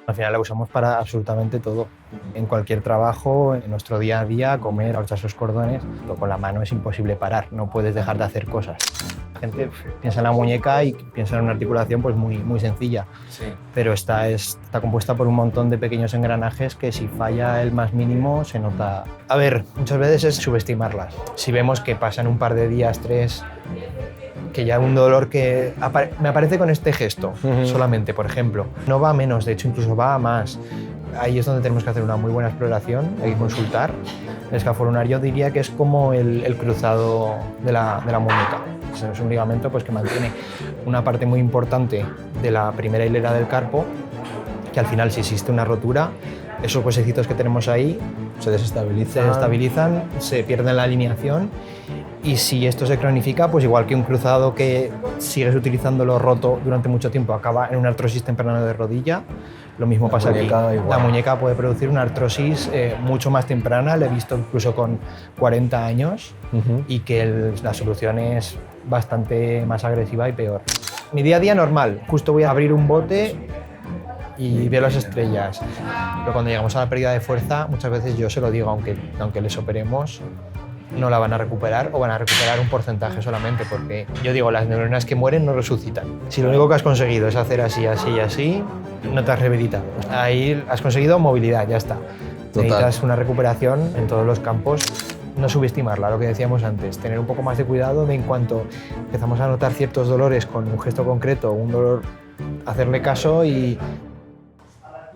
Al final la usamos para absolutamente todo. En cualquier trabajo, en nuestro día a día, comer, abrochar esos cordones, con la mano es imposible parar, no puedes dejar de hacer cosas. La gente piensa en la muñeca y piensa en una articulación pues muy sencilla, Sí. pero está compuesta por un montón de pequeños engranajes que si falla el más mínimo se nota. A ver, muchas veces es subestimarlas. Si vemos que pasan un par de días, 3, que ya un dolor que me aparece con este gesto solamente, por ejemplo. No va a menos, de hecho incluso va a más. Ahí es donde tenemos que hacer una muy buena exploración, hay que consultar. El escafolunar diría que es como el cruzado de la muñeca. Es un ligamento pues, que mantiene una parte muy importante de la primera hilera del carpo, que al final si existe una rotura, esos huesecitos que tenemos ahí Se desestabilizan. se pierden la alineación. Y si esto se cronifica, pues igual que un cruzado que sigues utilizándolo roto durante mucho tiempo acaba en una artrosis temprana de rodilla, lo mismo pasa aquí. La muñeca puede producir una artrosis mucho más temprana, la he visto incluso con 40 años, y que la solución es bastante más agresiva y peor. Mi día a día normal, justo voy a abrir un bote y veo las estrellas. Pero cuando llegamos a la pérdida de fuerza, muchas veces yo se lo digo, aunque les operemos, no la van a recuperar o van a recuperar un porcentaje solamente, porque yo digo, las neuronas que mueren no resucitan. Si lo único que has conseguido es hacer así, así y así, no te has rehabilitado. Ahí has conseguido movilidad, ya está. Total. Necesitas una recuperación en todos los campos. No subestimarla, lo que decíamos antes, tener un poco más de cuidado de en cuanto empezamos a notar ciertos dolores con un gesto concreto, un dolor, hacerle caso y...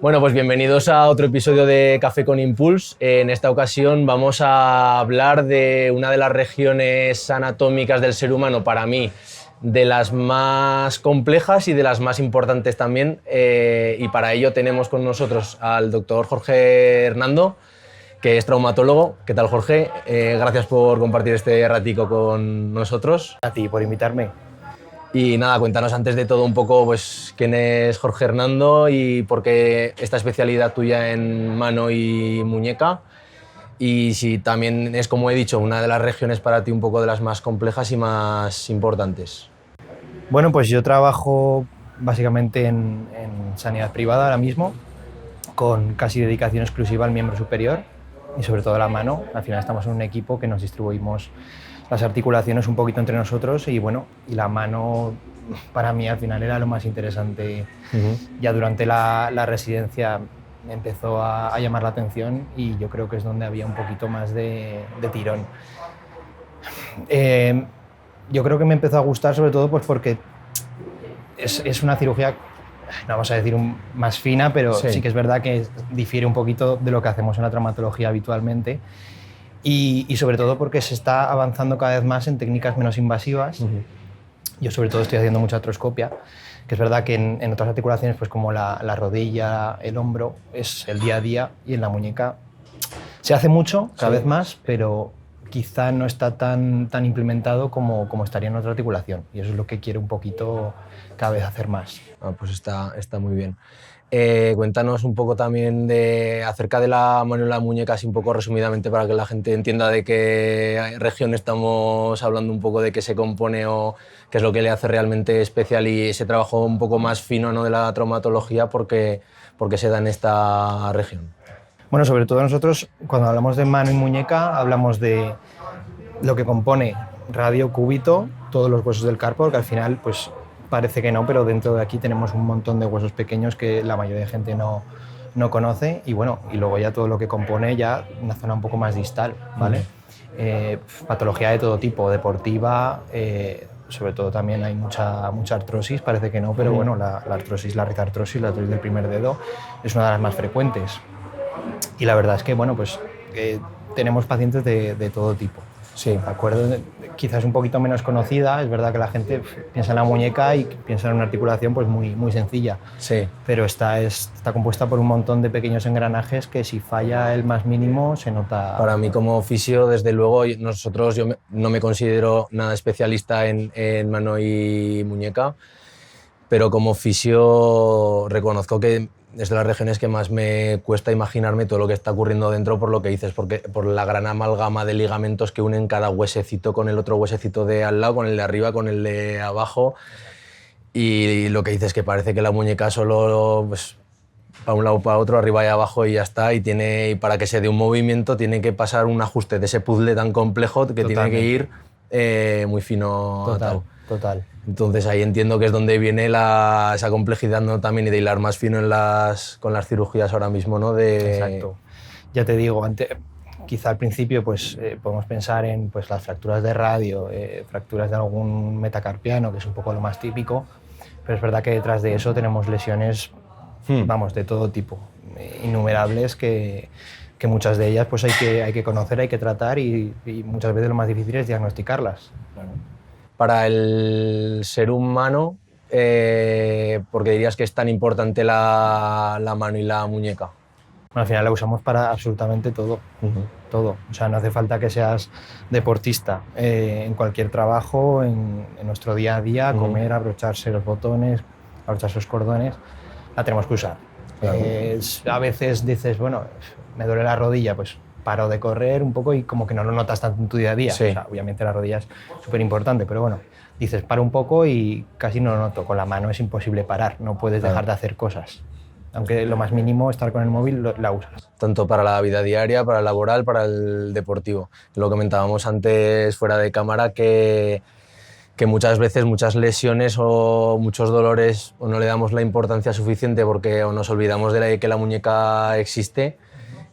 Bueno, pues bienvenidos a otro episodio de Café con Impulse. En esta ocasión vamos a hablar de una de las regiones anatómicas del ser humano, para mí, de las más complejas y de las más importantes también. Y para ello tenemos con nosotros al doctor Jorge Hernando, que es traumatólogo. ¿Qué tal, Jorge? Gracias por compartir este ratico con nosotros. A ti, por invitarme. Y nada, cuéntanos antes de todo un poco pues, quién es Jorge Hernando y por qué esta especialidad tuya en mano y muñeca. Y si también es, como he dicho, una de las regiones para ti un poco de las más complejas y más importantes. Bueno, pues yo trabajo básicamente en sanidad privada ahora mismo, con casi dedicación exclusiva al miembro superior y sobre todo a la mano. Al final estamos en un equipo que nos distribuimos las articulaciones un poquito entre nosotros y bueno, y la mano para mí al final era lo más interesante. Ya durante la residencia me empezó a llamar la atención y yo creo que es donde había un poquito más de tirón. Yo creo que me empezó a gustar sobre todo pues porque es una cirugía, no vamos a decir más fina, pero sí que es verdad que difiere un poquito de lo que hacemos en la traumatología habitualmente. Y sobre todo porque se está avanzando cada vez más en técnicas menos invasivas. Yo sobre todo estoy haciendo mucha artroscopia, que es verdad que en otras articulaciones pues como la rodilla, el hombro, es el día a día, y en la muñeca se hace mucho, cada vez más, pero quizá no está tan implementado como estaría en otra articulación, y eso es lo que quiero un poquito cada vez hacer más. Pues está muy bien. Cuéntanos un poco también acerca de la mano y la muñeca, así un poco resumidamente, para que la gente entienda de qué región estamos hablando, un poco de qué se compone o qué es lo que le hace realmente especial, y ese trabajo un poco más fino, ¿no?, de la traumatología, porque se da en esta región. Bueno, sobre todo nosotros cuando hablamos de mano y muñeca hablamos de lo que compone radio, cúbito, todos los huesos del carpo, porque al final pues parece que no, pero dentro de aquí tenemos un montón de huesos pequeños que la mayoría de gente no conoce, y bueno, y luego ya todo lo que compone ya una zona un poco más distal, ¿vale? Patología de todo tipo, deportiva, sobre todo también hay mucha artrosis, parece que no, pero bueno, la artrosis, la rizaartrosis, la artrosis del primer dedo, es una de las más frecuentes. Y la verdad es que, bueno, pues tenemos pacientes de todo tipo. Sí, de acuerdo, quizás un poquito menos conocida, es verdad que la gente piensa en la muñeca y piensa en una articulación pues muy sencilla, pero está compuesta por un montón de pequeños engranajes que si falla el más mínimo se nota. Para mí como fisio, desde luego, yo no me considero nada especialista en mano y muñeca, pero como fisio reconozco que es de las regiones que más me cuesta imaginarme todo lo que está ocurriendo dentro, por lo que dices, por la gran amalgama de ligamentos que unen cada huesecito con el otro huesecito de al lado, con el de arriba, con el de abajo, y lo que dices, que parece que la muñeca solo pues, para un lado para otro, arriba y abajo y ya está. Y para que se dé un movimiento tiene que pasar un ajuste de ese puzzle tan complejo que tiene que ir muy fino atado. Total. Entonces ahí entiendo que es donde viene esa complejidad, ¿no? También, y de hilar más fino con las cirugías ahora mismo, ¿no? Exacto. Ya te digo, quizá al principio pues, podemos pensar en pues, las fracturas de radio, fracturas de algún metacarpiano, que es un poco lo más típico, pero es verdad que detrás de eso tenemos lesiones, vamos, de todo tipo, innumerables, que muchas de ellas pues, hay que conocer, hay que tratar y muchas veces lo más difícil es diagnosticarlas. Claro. Para el ser humano, ¿por qué dirías que es tan importante la mano y la muñeca? Al final la usamos para absolutamente todo, todo. O sea, no hace falta que seas deportista. En cualquier trabajo, en nuestro día a día, comer, abrocharse los botones, abrocharse los cordones, la tenemos que usar. Claro. A veces dices, bueno, me duele la rodilla, pues paro de correr un poco y como que no lo notas tanto en tu día a día. Sí. O sea, obviamente la rodilla es súper importante, pero bueno, dices, paro un poco y casi no lo noto. Con la mano es imposible parar, no puedes dejar de hacer cosas. Aunque lo más mínimo, estar con el móvil, la usas. Tanto para la vida diaria, para el laboral, para el deportivo. Lo comentábamos antes fuera de cámara que muchas veces muchas lesiones o muchos dolores o no le damos la importancia suficiente porque o nos olvidamos de que la muñeca existe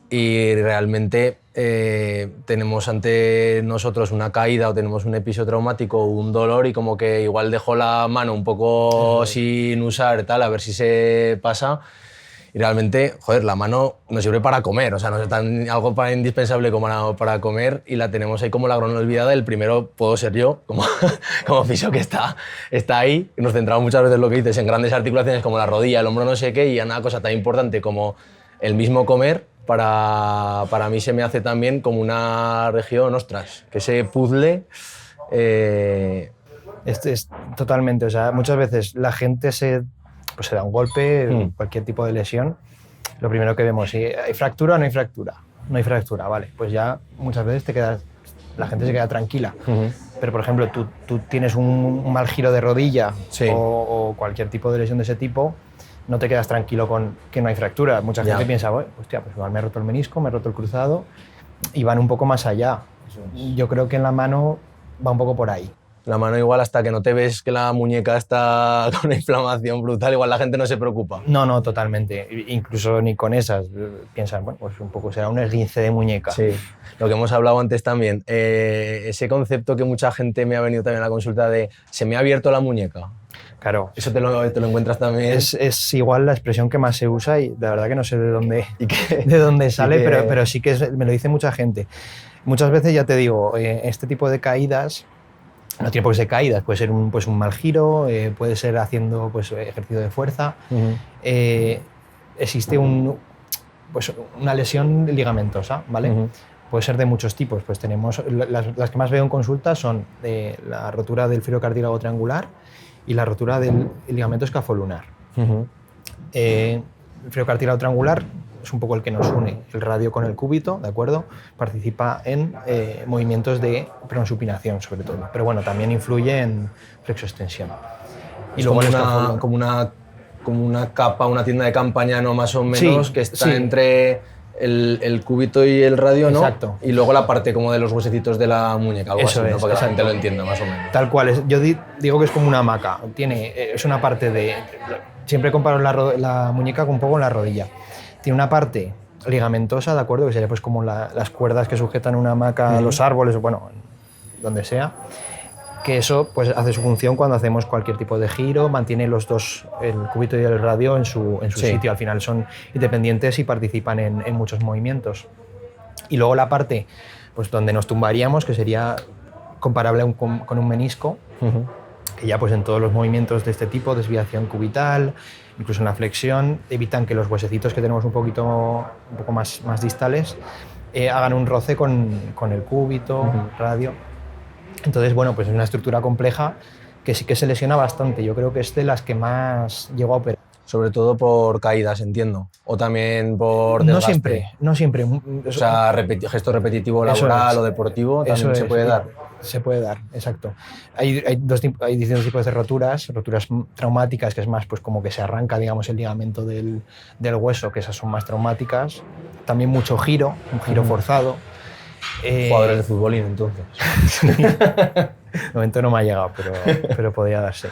y realmente tenemos ante nosotros una caída o tenemos un episodio traumático o un dolor y como que igual dejo la mano un poco sin usar, tal, a ver si se pasa. Y realmente, joder, la mano nos sirve para comer, o sea, no es algo indispensable como para comer y la tenemos ahí como la gran olvidada. El primero puedo ser yo, como fisio que está ahí. Nos centramos muchas veces, lo que dices, en grandes articulaciones como la rodilla, el hombro, no sé qué, y una cosa tan importante como el mismo comer, para mí se me hace también como una región, ostras, que ese puzzle... Es totalmente, o sea, muchas veces la gente se da un golpe, cualquier tipo de lesión, lo primero que vemos, si hay fractura o no hay fractura. No hay fractura, vale, pues ya muchas veces la gente se queda tranquila. Pero, por ejemplo, tú tienes un mal giro de rodilla o cualquier tipo de lesión de ese tipo, no te quedas tranquilo con que no hay fractura. Mucha gente piensa, hostia, pues igual me he roto el menisco, me he roto el cruzado, y van un poco más allá. Yo creo que en la mano va un poco por ahí. La mano igual hasta que no te ves que la muñeca está con una inflamación brutal, igual la gente no se preocupa. No, totalmente. Incluso ni con esas. Piensan, bueno, pues un poco será un esguince de muñeca. Sí, lo que hemos hablado antes también. Ese concepto que mucha gente me ha venido también a la consulta de se me ha abierto la muñeca. Claro. Eso te lo encuentras también. Es igual la expresión que más se usa y la verdad que no sé de dónde sale, pero sí que me lo dice mucha gente. Muchas veces, ya te digo, este tipo de caídas no tiene por qué ser caídas, puede ser un mal giro, puede ser haciendo pues, ejercicio de fuerza. Existe una lesión ligamentosa, ¿vale? Puede ser de muchos tipos. Pues tenemos las que más veo en consulta son la rotura del fibrocardílago triangular y la rotura del ligamento escafolunar. El fibrocardílago triangular es un poco el que nos une el radio con el cúbito, ¿de acuerdo? Participa en movimientos de prosupinación, sobre todo. Pero bueno, también influye en flexoextensión. Y luego como una capa, una tienda de campaña, ¿no? Más o menos, que está entre el cúbito y el radio, ¿no? Exacto. Y luego la parte como de los huesecitos de la muñeca, algo eso así, ¿no? Para que la gente lo exacto. entienda, más o menos. Tal cual. Yo digo que es como una hamaca. Es una parte de... Siempre comparo la muñeca un poco con la rodilla. Tiene una parte ligamentosa, ¿de acuerdo? Que sería pues como las cuerdas que sujetan una hamaca a los árboles, o bueno, donde sea. Que eso pues hace su función cuando hacemos cualquier tipo de giro, mantiene los dos, el cúbito y el radio, en su sitio. Al final son independientes y participan en muchos movimientos. Y luego la parte pues, donde nos tumbaríamos, que sería comparable con un menisco, que ya pues, en todos los movimientos de este tipo, desviación cubital, incluso en la flexión, evitan que los huesecitos que tenemos un poco más distales hagan un roce con el cúbito, radio. Entonces, bueno, pues es una estructura compleja que sí que se lesiona bastante. Yo creo que es de las que más llego a operar. Sobre todo por caídas, entiendo. O también por desgaste. No siempre. O sea, gesto repetitivo laboral o deportivo también se puede dar. Se puede dar, exacto. Hay distintos tipos de roturas traumáticas, que es más pues como que se arranca, digamos, el ligamento del hueso, que esas son más traumáticas. También mucho giro, un giro forzado. Jugadores de futbolín, entonces. De momento no me ha llegado, pero podría darse.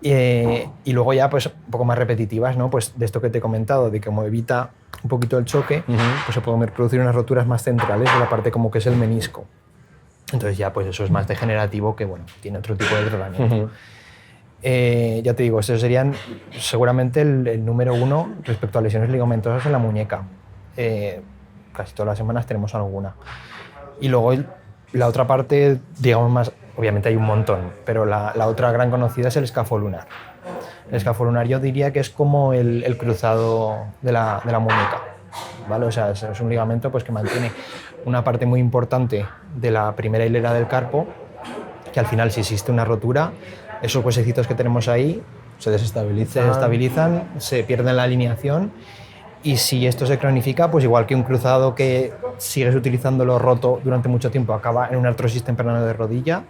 Y luego ya pues un poco más repetitivas, ¿no? Pues de esto que te he comentado, de cómo evita un poquito el choque, pues se pueden producir unas roturas más centrales de la parte como que es el menisco. Entonces ya pues eso es más degenerativo, que bueno, tiene otro tipo de tratamiento. Ya te digo, estos serían seguramente el número 1 respecto a lesiones ligamentosas en la muñeca. Casi todas las semanas tenemos alguna. Y luego la otra parte, digamos más, obviamente hay un montón, pero la otra gran conocida es el escafolunar. El escafolunar yo diría que es como el cruzado de la muñeca, ¿vale? O sea, es un ligamento pues, que mantiene una parte muy importante de la primera hilera del carpo, que al final si existe una rotura, esos huesecitos que tenemos ahí se desestabilizan, se pierden la alineación. Y si esto se cronifica, pues igual que un cruzado que sigues utilizándolo roto durante mucho tiempo acaba en una artrosis temprana de rodilla,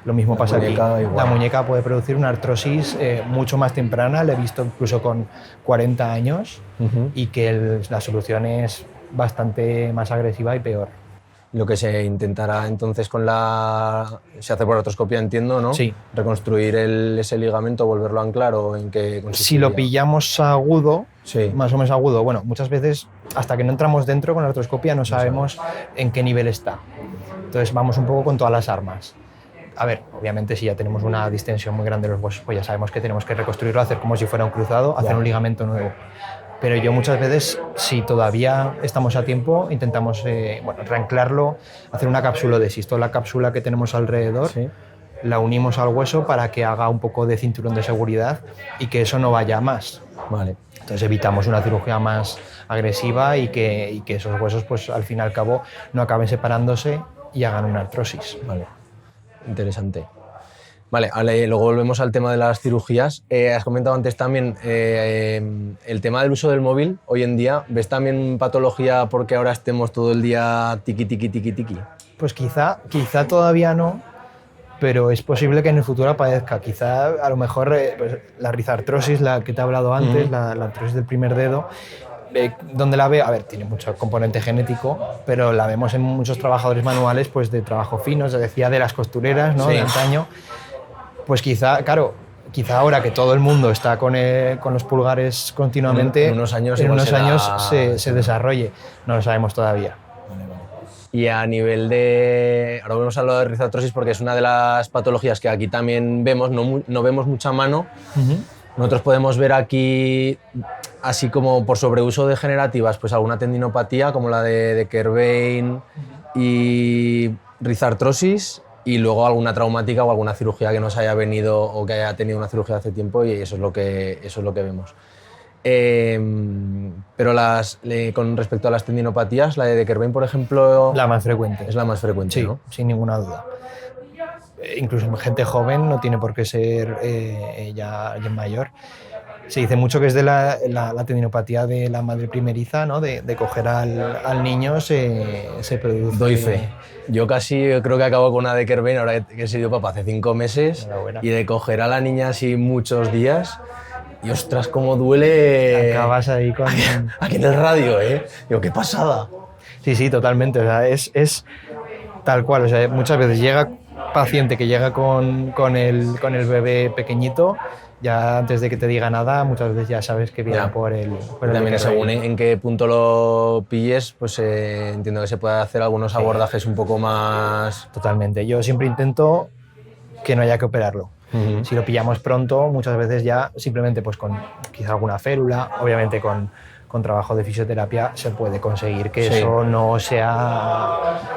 lo mismo pasa aquí. La muñeca puede producir una artrosis mucho más temprana, la he visto incluso con 40 años, y que la solución es bastante más agresiva y peor. Lo que se intentará entonces se hace por artroscopia, entiendo, ¿no? Sí. Reconstruir ese ligamento, volverlo a anclar, ¿o en qué consistiría? Si lo pillamos agudo, sí, más o menos agudo, bueno, muchas veces hasta que no entramos dentro con la artroscopia no sabemos en qué nivel está. Entonces vamos un poco con todas las armas. A ver, obviamente si ya tenemos una distensión muy grande de los huesos, pues ya sabemos que tenemos que reconstruirlo, hacer como si fuera un cruzado, hacer un ligamento nuevo. Pero yo muchas veces, si todavía estamos a tiempo, intentamos reanclarlo, hacer una capsulodesis. Toda la cápsula que tenemos alrededor la unimos al hueso para que haga un poco de cinturón de seguridad y que eso no vaya más. Vale. Entonces evitamos una cirugía más agresiva y que esos huesos, pues al fin y al cabo, no acaben separándose y hagan una artrosis. Vale. Interesante. Vale, luego volvemos al tema de las cirugías. Has comentado antes también el tema del uso del móvil. Hoy en día, ¿ves también patología porque ahora estemos todo el día tiqui? Pues quizá todavía no, pero es posible que en el futuro aparezca. Quizá a lo mejor pues, la rizartrosis, la que te he hablado antes, la artrosis del primer dedo, donde la veo, a ver, tiene mucho componente genético, pero la vemos en muchos trabajadores manuales pues, de trabajo fino, se decía de las costureras, ¿no? De antaño. Pues quizá ahora que todo el mundo está con los pulgares continuamente, en unos años se desarrolle. No lo sabemos todavía. Y a nivel de... Ahora vamos a hablar de rizartrosis porque es una de las patologías que aquí también vemos, no vemos mucha mano. Nosotros podemos ver aquí, así como por sobreuso degenerativas, pues alguna tendinopatía como la de Kerbein y rizartrosis, y luego alguna traumática o alguna cirugía que nos haya venido o que haya tenido una cirugía hace tiempo, y eso es lo que vemos. Pero con respecto a las tendinopatías, la de Kerbein, por ejemplo... La más frecuente. Es la más frecuente, sí, ¿no? Sin ninguna duda. Incluso en gente joven, no tiene por qué ser ya mayor. Se dice mucho que es de la tendinopatía de la madre primeriza, ¿no? De coger al niño se produce... Doy fe. Yo creo que acabo con una de Kerbein, ahora que he sido papá hace 5 meses, y de coger a la niña así muchos días, y ostras, cómo duele... Acabas ahí con... Aquí en el radio, ¿eh? Digo, qué pasada. Sí, totalmente. O sea, es tal cual. O sea, muchas veces llega paciente que llega con el bebé pequeñito, ya antes de que te diga nada, muchas veces ya sabes que viene por el también según en qué punto lo pilles, pues entiendo que se puede hacer algunos abordajes un poco más... Totalmente. Yo siempre intento que no haya que operarlo. Si lo pillamos pronto, muchas veces ya simplemente pues con quizá alguna férula, obviamente con trabajo de fisioterapia se puede conseguir que eso no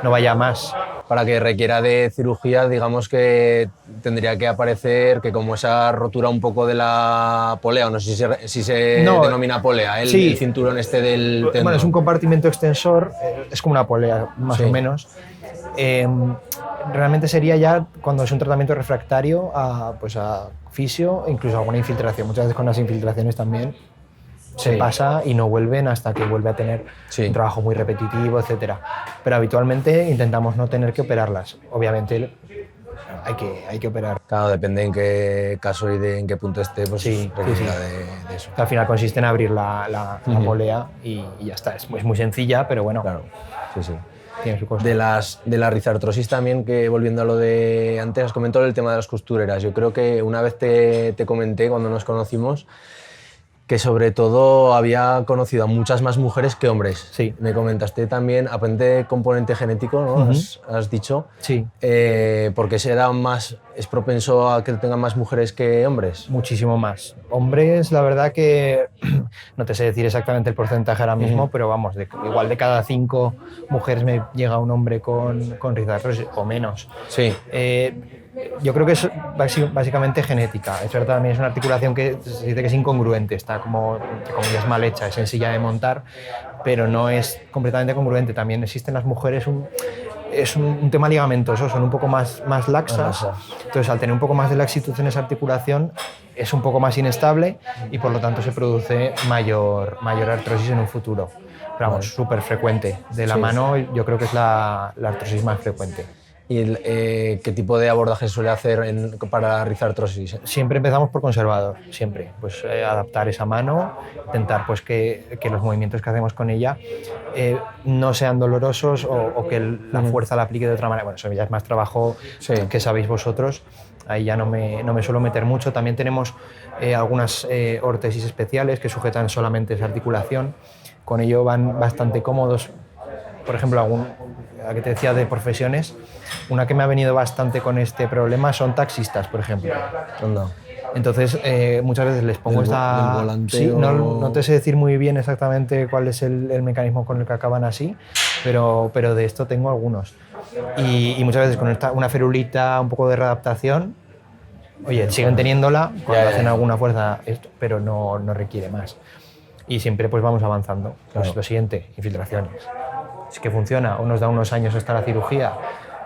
vaya más. para que requiera de cirugía, digamos que tendría que aparecer que como esa rotura un poco de la polea, o no sé si se denomina polea, el cinturón este del tendón. Bueno, es un compartimento extensor, es como una polea más o menos. Realmente sería ya cuando es un tratamiento refractario a fisio, incluso alguna infiltración. Muchas veces con las infiltraciones también se pasa y no vuelven hasta que vuelve a tener un trabajo muy repetitivo, etc. Pero habitualmente intentamos no tener que operarlas. Obviamente hay que operar. Claro, depende en qué caso y en qué punto esté, pues requiere de eso. Al final consiste en abrir la polea y ya está. Es muy sencilla, pero bueno. Claro, sí. Tiene su costo. De la rizartrosis también, que volviendo a lo de antes, has comentado el tema de las costureras. Yo creo que una vez te comenté cuando nos conocimos que sobre todo había conocido a muchas más mujeres que hombres. Sí. Me comentaste también, aparte de componente genético, ¿no? Has dicho. Sí. Porque es propenso a que tengan más mujeres que hombres. Muchísimo más. Hombres, la verdad que no te sé decir exactamente el porcentaje ahora mismo, pero vamos, igual de cada 5 mujeres me llega un hombre con rizartrosis o menos. Sí. Yo creo que es básicamente genética. Es verdad, también es una articulación que se dice que es incongruente, está como es mal hecha, es sencilla de montar, pero no es completamente congruente. También existen las mujeres es un tema ligamentoso, son un poco más laxas. Entonces, al tener un poco más de laxitud en esa articulación, es un poco más inestable y por lo tanto se produce mayor artrosis en un futuro. Pero vamos, súper frecuente. De la mano, yo creo que es la artrosis más frecuente. ¿Y qué tipo de abordaje se suele hacer para la rizartrosis? Siempre empezamos por conservador, siempre. Pues adaptar esa mano, intentar pues, que los movimientos que hacemos con ella no sean dolorosos o que la fuerza la aplique de otra manera. Bueno, eso ya es más trabajo que sabéis vosotros. Ahí ya no me suelo meter mucho. También tenemos algunas órtesis especiales que sujetan solamente esa articulación. Con ello van bastante cómodos. Por ejemplo, la que te decía de profesiones, una que me ha venido bastante con este problema son taxistas, por ejemplo. Entonces, muchas veces les pongo esta... Sí, no te sé decir muy bien exactamente cuál es el mecanismo con el que acaban así, pero de esto tengo algunos. Y muchas veces con una ferulita, un poco de readaptación, oye, siguen teniéndola cuando hacen alguna fuerza, pero no requiere más. Y siempre pues vamos avanzando. Claro. Lo siguiente, infiltraciones. Si es que funciona o nos da unos años hasta la cirugía,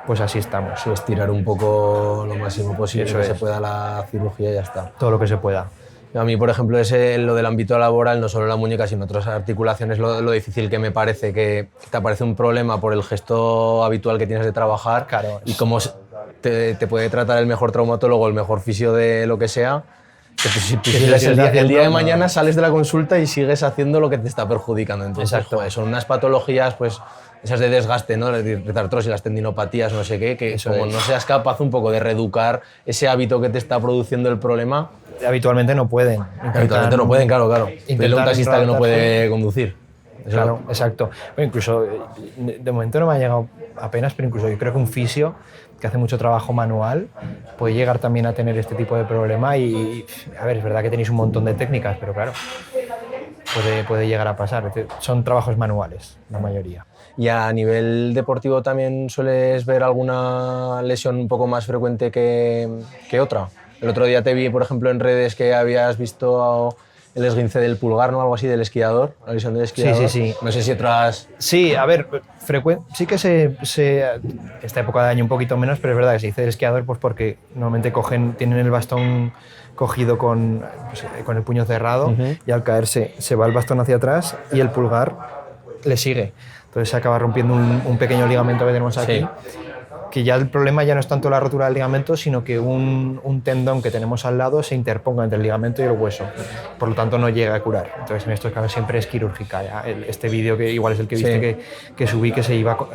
pues así estamos. Sí, estirar un poco lo máximo posible que se pueda la cirugía y ya está. Todo lo que se pueda. A mí, por ejemplo, lo del ámbito laboral, no solo la muñeca, sino otras articulaciones, lo difícil que me parece, que te aparece un problema por el gesto habitual que tienes de trabajar. Claro. Y cómo te puede tratar el mejor traumatólogo, el mejor fisio de lo que sea, el día de mañana sales de la consulta y sigues haciendo lo que te está perjudicando. Entonces, exacto. Joder, son unas patologías, pues, esas de desgaste, ¿no? Rizartrosis, las tendinopatías, no sé qué, que como no seas capaz un poco de reeducar ese hábito que te está produciendo el problema... Habitualmente no pueden. Habitualmente no pueden, claro. Dile a un taxista que no puede conducir. Claro, exacto. Bueno, incluso, de momento no me ha llegado apenas, pero incluso yo creo que un fisio que hace mucho trabajo manual puede llegar también a tener este tipo de problema y a ver, es verdad que tenéis un montón de técnicas, pero claro, puede llegar a pasar. Son trabajos manuales, la mayoría. ¿Y a nivel deportivo también sueles ver alguna lesión un poco más frecuente que otra? El otro día te vi, por ejemplo, en redes que habías visto el esguince del pulgar, ¿no? Algo así, del esquiador, la lesión del esquiador. Sí. No sé si otras... Sí, a ver, sí que esta época de año un poquito menos, pero es verdad que se dice el esquiador pues porque normalmente tienen el bastón cogido con el puño cerrado y al caerse se va el bastón hacia atrás y el pulgar le sigue. Entonces se acaba rompiendo un pequeño ligamento que tenemos aquí. Que ya el problema ya no es tanto la rotura del ligamento, sino que un tendón que tenemos al lado se interponga entre el ligamento y el hueso. Por lo tanto, no llega a curar. Entonces, en estos casos siempre es quirúrgica. ¿Ya? Este vídeo, que igual es el que viste que subí, que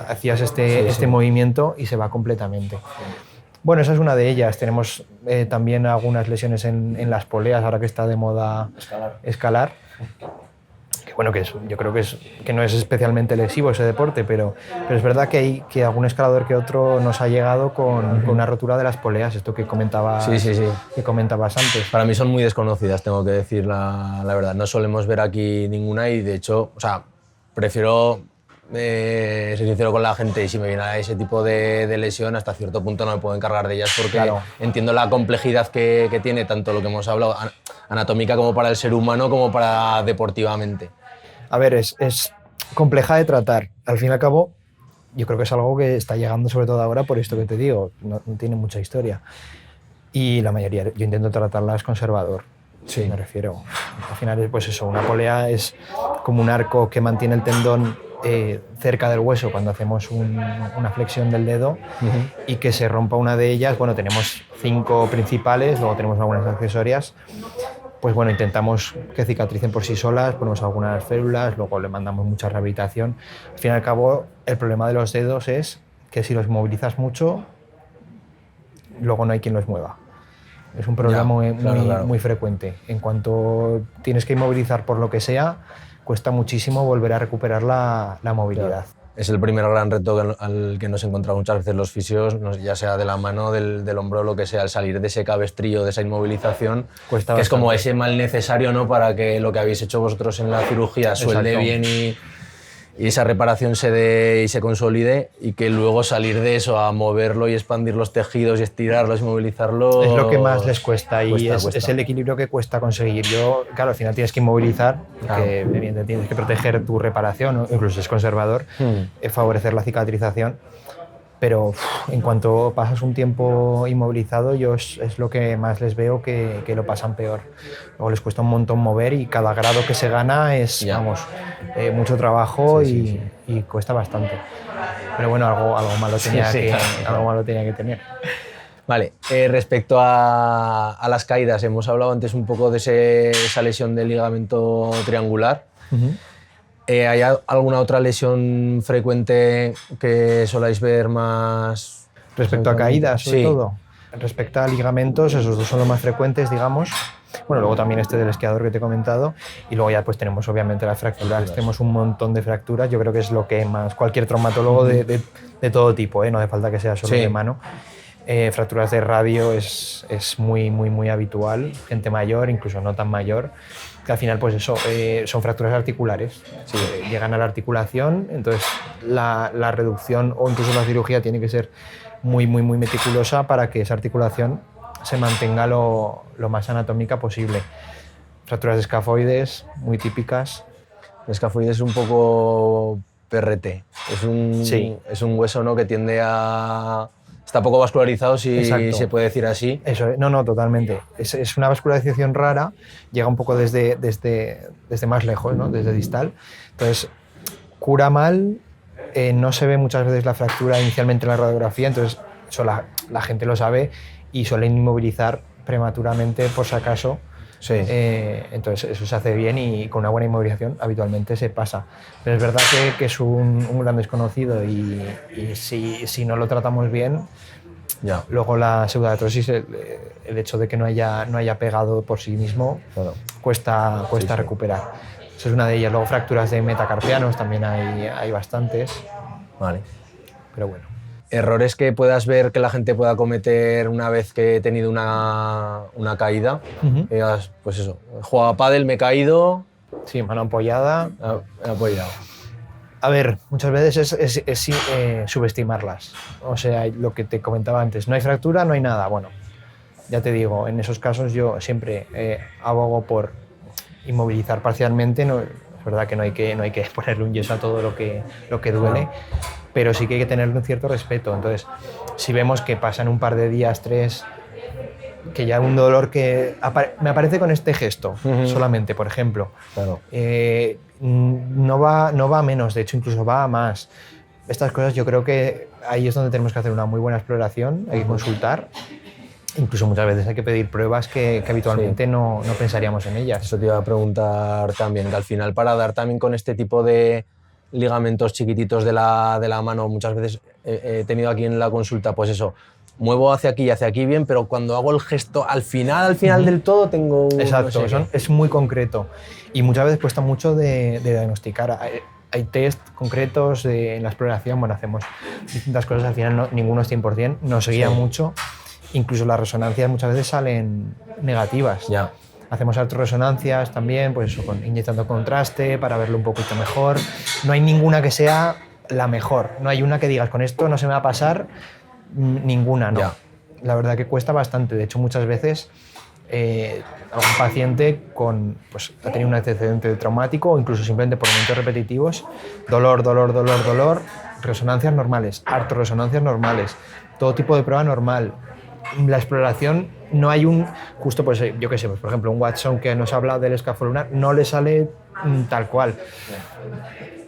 hacías este movimiento y se va completamente. Bueno, esa es una de ellas. Tenemos también algunas lesiones en las poleas, ahora que está de moda escalar. Bueno, yo creo que no es especialmente lesivo ese deporte, pero es verdad que algún escalador que otro nos ha llegado con una rotura de las poleas, esto que comentabas, que comentabas antes. Para mí son muy desconocidas, tengo que decir la verdad. No solemos ver aquí ninguna y, de hecho, o sea, prefiero ser sincero con la gente, y si me viene a ese tipo de lesión, hasta cierto punto no me puedo encargar de ellas porque Claro. entiendo la complejidad que tiene tanto lo que hemos hablado, anatómica, como para el ser humano, como para deportivamente. A ver, es compleja de tratar. Al fin y al cabo, yo creo que es algo que está llegando sobre todo ahora por esto que te digo, no tiene mucha historia. Y la mayoría, yo intento tratarlas conservador. Sí. Me refiero. Al final es pues eso, una polea es como un arco que mantiene el tendón cerca del hueso cuando hacemos una flexión del dedo y que se rompa una de ellas. Bueno, tenemos 5 principales, luego tenemos algunas accesorias. Pues bueno, intentamos que cicatricen por sí solas, ponemos algunas férulas, luego le mandamos mucha rehabilitación. Al fin y al cabo, el problema de los dedos es que si los movilizas mucho, luego no hay quien los mueva. Es un problema muy frecuente. En cuanto tienes que inmovilizar por lo que sea, cuesta muchísimo volver a recuperar la movilidad. Es el primer gran reto al que nos encontramos muchas veces los fisios, ya sea de la mano, del hombro, lo que sea, el salir de ese cabestrillo, de esa inmovilización, Cuesta que bastante. es como ese mal necesario, ¿no?, para que lo que habéis hecho vosotros en la cirugía suelde bien y esa reparación se dé y se consolide, y que luego salir de eso a moverlo y expandir los tejidos y estirarlos y movilizarlos... Es lo que más les cuesta y cuesta. es el equilibrio que cuesta conseguir. Claro, al final tienes que inmovilizar, Claro. que evidentemente tienes que proteger tu reparación, ¿no? Incluso si es conservador, favorecer la cicatrización. Pero en cuanto pasas un tiempo inmovilizado, yo es lo que más les veo que lo pasan peor. Luego les cuesta un montón mover y cada grado que se gana es, mucho trabajo y cuesta bastante. Pero bueno, algo malo tenía que tener. Vale, respecto a las caídas, hemos hablado antes un poco de esa lesión del ligamento triangular. ¿Hay alguna otra lesión frecuente que soláis ver más? Respecto a caídas, sobre Sí. todo. Respecto a ligamentos, esos dos son los más frecuentes, digamos. Bueno, luego también este del esquiador que te he comentado. Y luego ya pues tenemos obviamente las fracturas. Tenemos un montón de fracturas. Yo creo que es lo que más cualquier traumatólogo de todo tipo, no hace falta que sea solo de mano. Fracturas de radio es muy habitual. Gente mayor, incluso no tan mayor. Que al final pues eso, son fracturas articulares. Llegan a la articulación, entonces la reducción o incluso la cirugía tiene que ser muy meticulosa para que esa articulación se mantenga lo más anatómica posible. Fracturas de escafoides, muy típicas. El escafoides es un poco PRT. Es un hueso, ¿no?, que tiende a... Está poco vascularizado, si se puede decir así. Eso, no, totalmente. Es una vascularización rara, llega un poco desde más lejos, ¿no?, desde distal. Entonces, cura mal, no se ve muchas veces la fractura inicialmente en la radiografía, entonces eso la gente lo sabe y suelen inmovilizar prematuramente por si acaso. Entonces eso se hace bien y con una buena inmovilización habitualmente se pasa. Pero es verdad que es un gran desconocido y si no lo tratamos bien, luego la pseudoartrosis, el hecho de que no haya pegado por sí mismo, cuesta recuperar. Esa es una de ellas. Luego fracturas de metacarpianos también hay bastantes. Vale. Pero bueno. Errores que puedas ver que la gente pueda cometer una vez que he tenido una caída. Pues eso, he jugado a pádel, me he caído... Sí, mano apoyada. Me he apoyado. A ver, muchas veces es subestimarlas. O sea, lo que te comentaba antes, no hay fractura, no hay nada. Bueno, ya te digo, en esos casos yo siempre abogo por inmovilizar parcialmente. No, es verdad que no hay que ponerle un yeso a todo lo que duele, pero sí que hay que tenerle un cierto respeto. Entonces, si vemos que pasan un par de días, 3, que ya un dolor que me aparece con este gesto solamente, por ejemplo, no va a menos, de hecho incluso va a más. Estas cosas yo creo que ahí es donde tenemos que hacer una muy buena exploración, hay que consultar. Incluso muchas veces hay que pedir pruebas que habitualmente no pensaríamos en ellas. Eso te iba a preguntar también, que al final para dar también con este tipo de ligamentos chiquititos de la mano, muchas veces he tenido aquí en la consulta, pues eso, muevo hacia aquí bien, pero cuando hago el gesto al final del todo tengo... Exacto, no sé es muy concreto y muchas veces cuesta mucho de diagnosticar. Hay test concretos en la exploración, bueno, hacemos distintas cosas, al final ninguno es 100%, nos guía mucho, incluso las resonancias muchas veces salen negativas. Hacemos artrorresonancias también, pues eso, inyectando contraste para verlo un poquito mejor. No hay ninguna que sea la mejor, no hay una que digas con esto no se me va a pasar, ninguna, no. Ya. La verdad que cuesta bastante, de hecho muchas veces algún paciente pues, ha tenido un antecedente traumático o incluso simplemente por momentos repetitivos, dolor, resonancias normales, artrorresonancias normales, todo tipo de prueba normal. La exploración no hay justo pues yo qué sé, pues, por ejemplo un Watson que nos habla del escafo-lunar no le sale tal cual,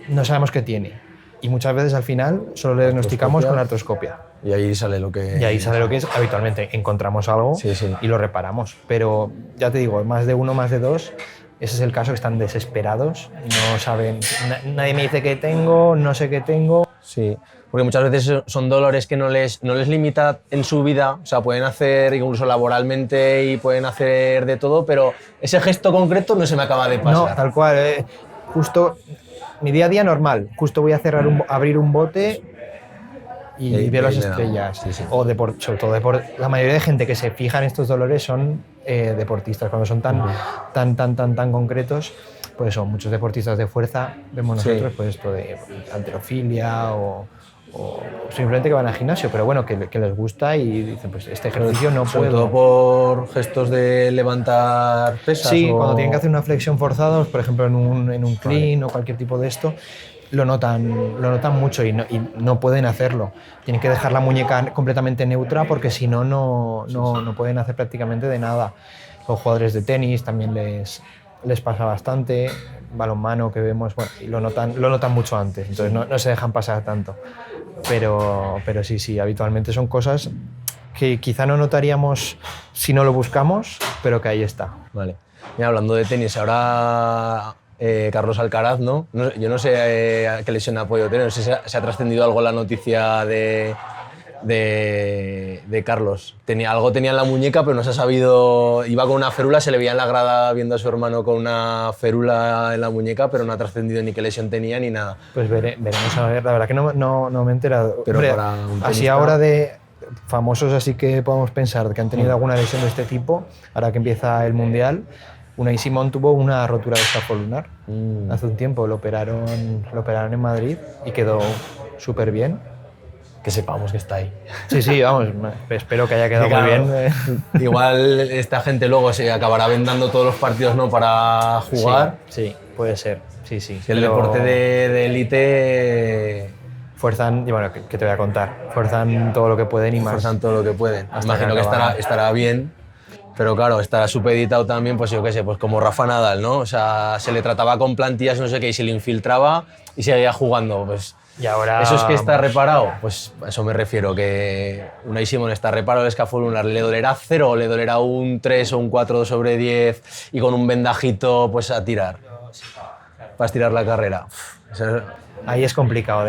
no sabemos qué tiene y muchas veces al final solo le diagnosticamos con artroscopia. Y ahí sale lo que... Y ahí sale lo que es, habitualmente encontramos algo y lo reparamos. Pero ya te digo, más de uno, más de dos, ese es el caso que están desesperados, no saben, nadie me dice qué tengo, no sé qué tengo. Sí, porque muchas veces son dolores que no les limita en su vida, o sea, pueden hacer incluso laboralmente y pueden hacer de todo, pero ese gesto concreto no se me acaba de pasar. No, tal cual, justo mi día a día normal, justo voy a abrir un bote y veo las estrellas. Sí. O sobre todo la mayoría de gente que se fija en estos dolores son deportistas. Cuando son tan concretos, pues son muchos deportistas de fuerza. Vemos nosotros pues esto de halterofilia o simplemente que van al gimnasio, pero bueno, que les gusta y dicen, pues este ejercicio no puedo. Sobre todo por gestos de levantar pesas. Sí, cuando tienen que hacer una flexión forzada, pues, por ejemplo en un clean o cualquier tipo de esto, lo notan mucho y no pueden hacerlo. Tienen que dejar la muñeca completamente neutra porque si no, no pueden hacer prácticamente de nada. Los jugadores de tenis también les pasa bastante, balonmano que vemos, bueno, y lo notan mucho antes, entonces no se dejan pasar tanto. Pero sí, habitualmente son cosas que quizá no notaríamos si no lo buscamos, pero que ahí está. Vale. Mira, hablando de tenis, ahora Carlos Alcaraz, ¿no? Yo no sé qué lesión ha podido tener, no sé si se ha trascendido algo la noticia de Carlos. Algo tenía en la muñeca, pero no se ha sabido... Iba con una férula, se le veía en la grada viendo a su hermano con una férula en la muñeca, pero no ha trascendido ni qué lesión tenía ni nada. Pues veremos a ver, la verdad que no me he enterado. Pero hombre, para un así ahora de famosos así que podemos pensar que han tenido alguna lesión de este tipo, ahora que empieza el Mundial, Unai Simón tuvo una rotura de escafo lunar. Hace un tiempo lo operaron en Madrid y quedó súper bien. Que sepamos que está ahí. Sí, vamos, espero que haya quedado muy bien. Igual esta gente luego se acabará vendando todos los partidos, ¿no?, para jugar. Sí, puede ser, sí. El deporte de élite... Fuerzan, y bueno, ¿qué te voy a contar? Fuerzan todo lo que pueden y más. Fuerzan todo lo que pueden. Imagino que estará bien, pero claro, estará supeditado también, pues yo qué sé, pues como Rafa Nadal, ¿no? O sea, se le trataba con plantillas no sé qué y se le infiltraba y seguía jugando, pues... Y ahora, ¿eso es que está reparado? Pues a eso me refiero, que Unai Simón está reparado el escafo lunar, ¿le dolerá 0 o le dolerá un 3 o un 4/10 y con un vendajito pues a tirar? Para estirar la carrera. Ahí es complicado,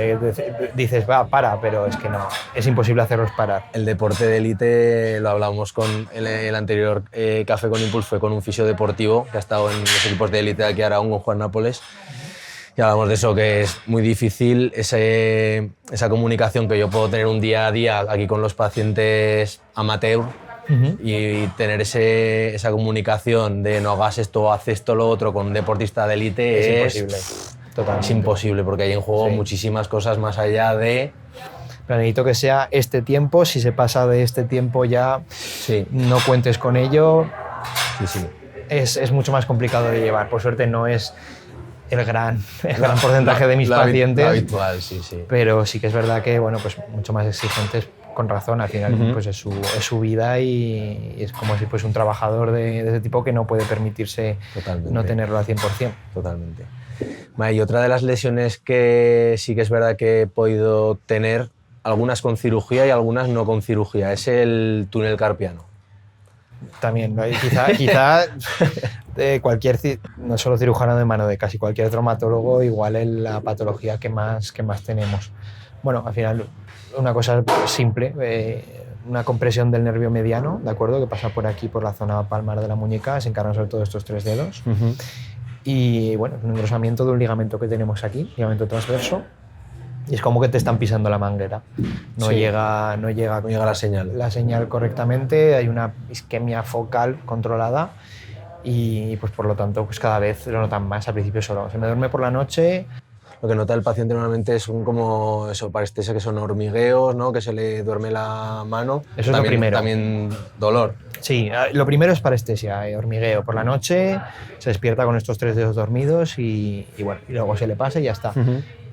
dices, para, pero es que no, es imposible hacerlos parar. El deporte de élite, lo hablamos con el anterior Café con Impulse, fue con un fisio deportivo que ha estado en los equipos de élite de aquí a Aragón con Juan Nápoles. Y hablamos de eso, que es muy difícil esa comunicación que yo puedo tener un día a día aquí con los pacientes amateur y tener esa comunicación de no hagas esto, haz esto, lo otro con un deportista de élite es imposible. Totalmente. Es imposible porque hay en juego muchísimas cosas más allá de... Pero necesito que sea este tiempo, si se pasa de este tiempo ya no cuentes con ello. Sí. Es mucho más complicado de llevar, por suerte no es el gran porcentaje de mis pacientes. Habitual, sí. Pero sí que es verdad que, bueno, pues mucho más exigentes, con razón, al final pues es su vida y es como si fuese un trabajador de ese tipo que no puede permitirse no tenerlo al 100%. Totalmente. Y otra de las lesiones que sí que es verdad que he podido tener, algunas con cirugía y algunas no con cirugía, es el túnel carpiano. También, quizá cualquier, no solo cirujano de mano, de casi cualquier traumatólogo, igual es la patología que más tenemos. Bueno, al final, una cosa simple, una compresión del nervio mediano, ¿de acuerdo?, que pasa por aquí, por la zona palmar de la muñeca, se encargan sobre todo estos 3 dedos. Y bueno, un engrosamiento de un ligamento que tenemos aquí, ligamento transverso, y es como que te están pisando la manguera. No llega la señal. La señal correctamente, hay una isquemia focal controlada y pues por lo tanto pues cada vez lo notan más. Al principio solo se me duerme por la noche. Lo que nota el paciente normalmente son como eso, parece que son hormigueos, ¿no? Que se le duerme la mano. Eso es lo primero. También dolor. Sí, lo primero es parestesia, hormigueo por la noche, se despierta con estos 3 dedos dormidos y bueno, y luego se le pasa y ya está.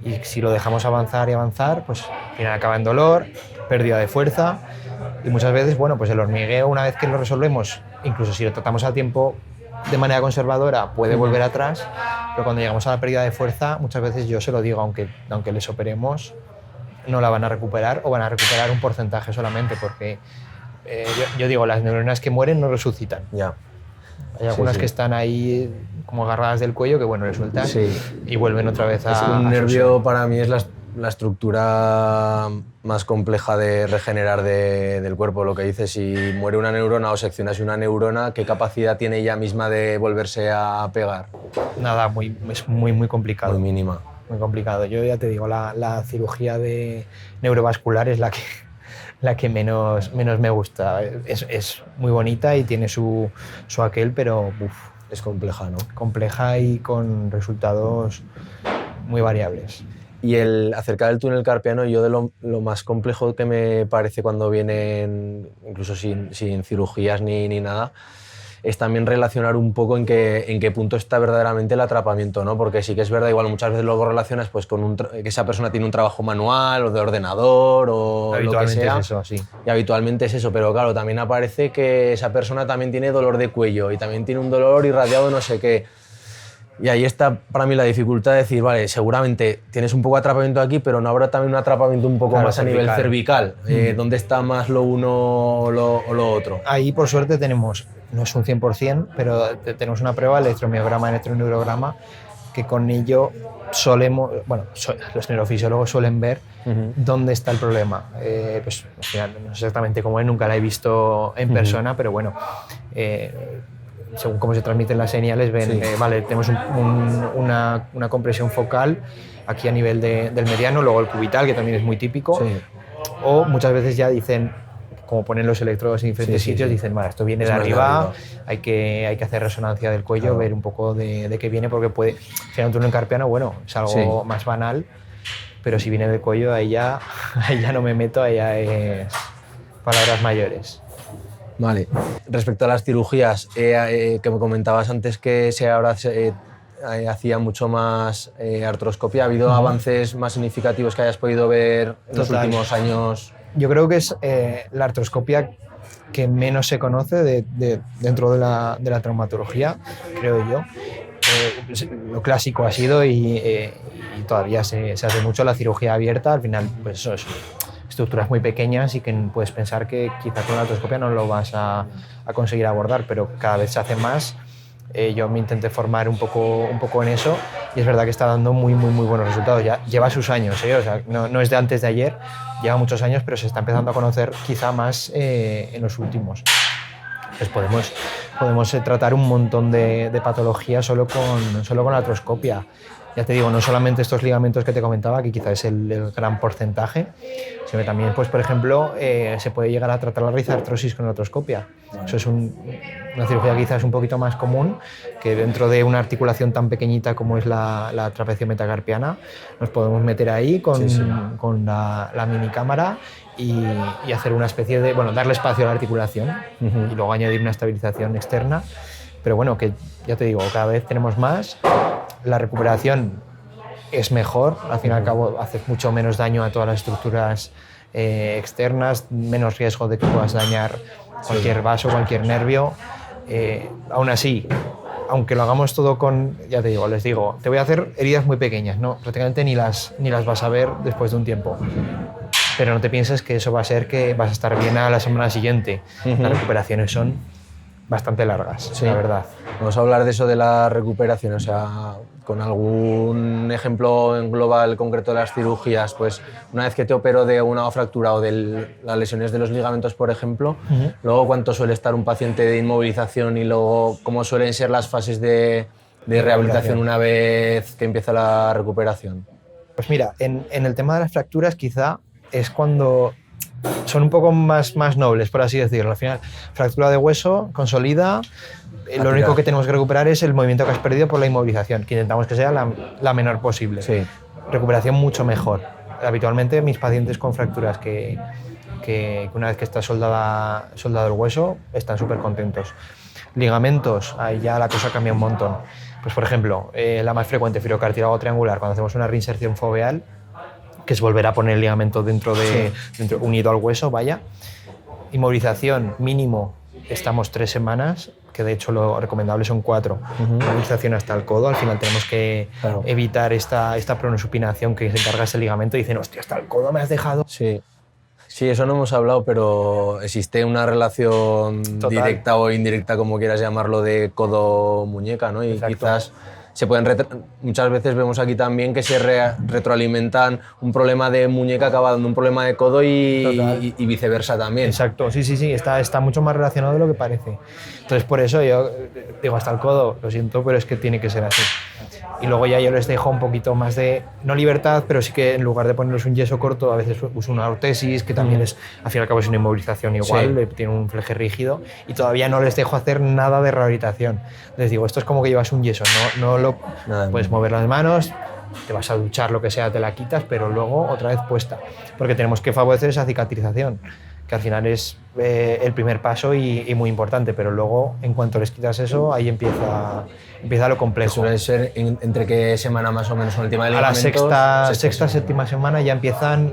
Y si lo dejamos avanzar y avanzar, pues al final acaba en dolor, pérdida de fuerza y muchas veces, bueno, pues el hormigueo una vez que lo resolvemos, incluso si lo tratamos a tiempo de manera conservadora, puede volver atrás, pero cuando llegamos a la pérdida de fuerza, muchas veces yo se lo digo, aunque les operemos, no la van a recuperar o van a recuperar un porcentaje solamente porque yo digo, las neuronas que mueren no resucitan. Ya. Hay algunas que están ahí como agarradas del cuello que bueno, le sueltan y vuelven otra vez a... Es un nervio para mí es la estructura más compleja de regenerar del cuerpo. Lo que dices, si muere una neurona o seccionas una neurona, ¿qué capacidad tiene ella misma de volverse a pegar? Nada, es muy complicado. Muy mínima. Muy complicado. Yo ya te digo, la cirugía de neurovascular es la que menos me gusta. Es muy bonita y tiene su aquel, pero es compleja, ¿no? Compleja y con resultados muy variables. Y acerca del túnel carpiano, yo de lo más complejo que me parece cuando vienen, incluso sin cirugías ni nada, es también relacionar un poco en qué punto está verdaderamente el atrapamiento, ¿no? Porque sí que es verdad, igual muchas veces luego relacionas pues, con que esa persona tiene un trabajo manual o de ordenador o lo que sea. Es eso, sí. Y habitualmente es eso, pero claro, también aparece que esa persona también tiene dolor de cuello y también tiene un dolor irradiado no sé qué. Y ahí está para mí la dificultad de decir, vale, seguramente tienes un poco de atrapamiento aquí, pero no habrá también un atrapamiento un poco más cervical. A nivel cervical. ¿Dónde está más lo uno o lo otro? Ahí, por suerte, tenemos, no es un 100%, pero tenemos una prueba, electromiograma, electroneurograma, que con ello solemos, bueno, los neurofisiólogos suelen ver dónde está el problema. Pues al final, no sé exactamente cómo es, nunca la he visto en persona, pero bueno, según cómo se transmiten las señales, ven, vale, tenemos una compresión focal aquí a nivel del mediano, luego el cubital, que también es muy típico, o muchas veces ya dicen, como ponen los electrodos en diferentes sitios, dicen, vale, esto viene de arriba, hay que hacer resonancia del cuello, ver un poco de qué viene, porque puede ser un túnel carpiano, bueno, es algo más banal, pero si viene del cuello, ahí ya no me meto, ahí ya es palabras mayores. Vale. Respecto a las cirugías, que me comentabas antes que ahora hacía mucho más artroscopia, ¿ha habido avances más significativos que hayas podido ver en los últimos años? Yo creo que es la artroscopia que menos se conoce dentro de la traumatología, creo yo. Lo clásico ha sido y todavía se hace mucho la cirugía abierta, al final pues eso es estructuras muy pequeñas y que puedes pensar que quizá con la artroscopia no lo vas a conseguir abordar, pero cada vez se hace más. Yo me intenté formar un poco en eso y es verdad que está dando muy buenos resultados. Ya lleva sus años, o sea, no es de antes de ayer, lleva muchos años, pero se está empezando a conocer quizá más en los últimos. Pues podemos tratar un montón de patologías solo con la artroscopia. Ya te digo, no solamente estos ligamentos que te comentaba, que quizás es el gran porcentaje, sino que también, pues, por ejemplo, se puede llegar a tratar la raíz artrosis con artroscopia. Eso es una cirugía quizás un poquito más común, que dentro de una articulación tan pequeñita como es la trapecio metacarpiana, nos podemos meter ahí con la minicámara y hacer una especie de, bueno, darle espacio a la articulación y luego añadir una estabilización externa. Pero bueno, que ya te digo, cada vez tenemos más. La recuperación es mejor, al fin y al cabo hace mucho menos daño a todas las estructuras externas, menos riesgo de que puedas dañar cualquier vaso, cualquier nervio. Aún así, aunque lo hagamos todo ya te digo, les digo, te voy a hacer heridas muy pequeñas, ¿no? Prácticamente ni las vas a ver después de un tiempo. Pero no te pienses que eso va a ser que vas a estar bien a la semana siguiente. Las recuperaciones son bastante largas, la verdad. Vamos a hablar de eso de la recuperación, o sea, con algún ejemplo en global concreto de las cirugías, pues una vez que te opero de una fractura o de las lesiones de los ligamentos, por ejemplo, luego cuánto suele estar un paciente de inmovilización y luego cómo suelen ser las fases de rehabilitación una vez que empieza la recuperación. Pues mira, en el tema de las fracturas quizá es cuando son un poco más nobles, por así decirlo. Al final, fractura de hueso, consolida. Lo único que tenemos que recuperar es el movimiento que has perdido por la inmovilización, que intentamos que sea la menor posible. Sí. Recuperación mucho mejor. Habitualmente mis pacientes con fracturas que una vez que está soldado el hueso están súper contentos. Ligamentos, ahí ya la cosa cambia un montón. Pues por ejemplo, la más frecuente, fibrocartílago triangular, cuando hacemos una reinserción foveal, que es volver a poner el ligamento dentro unido al hueso, vaya. Inmovilización mínimo, estamos 3 semanas, que de hecho lo recomendable son 4. Inmovilización hasta el codo, al final tenemos que evitar esta pronosupinación que se encarga ese ligamento y dicen, hostia, hasta el codo me has dejado. Sí. Sí, eso no hemos hablado, pero existe una relación directa o indirecta, como quieras llamarlo, de codo-muñeca, ¿no? Y exacto. Quizás se pueden muchas veces vemos aquí también que se retroalimentan, un problema de muñeca acaba dando un problema de codo y viceversa también. Exacto, sí, está mucho más relacionado de lo que parece. Entonces por eso yo digo hasta el codo, lo siento, pero es que tiene que ser así. Y luego ya yo les dejo un poquito más de, no libertad, pero sí que en lugar de ponerles un yeso corto, a veces uso una ortesis, que también es, al fin y al cabo es una inmovilización igual, tiene un fleje rígido, y todavía no les dejo hacer nada de rehabilitación. Les digo, esto es como que llevas un yeso, puedes mover las manos, te vas a duchar, lo que sea, te la quitas, pero luego otra vez puesta, porque tenemos que favorecer esa cicatrización, que al final es el primer paso y muy importante, pero luego en cuanto les quitas eso, ahí empieza lo complejo. Suele ser entre qué semana más o menos con el tema de ligamentos. A la sexta-séptima semana ya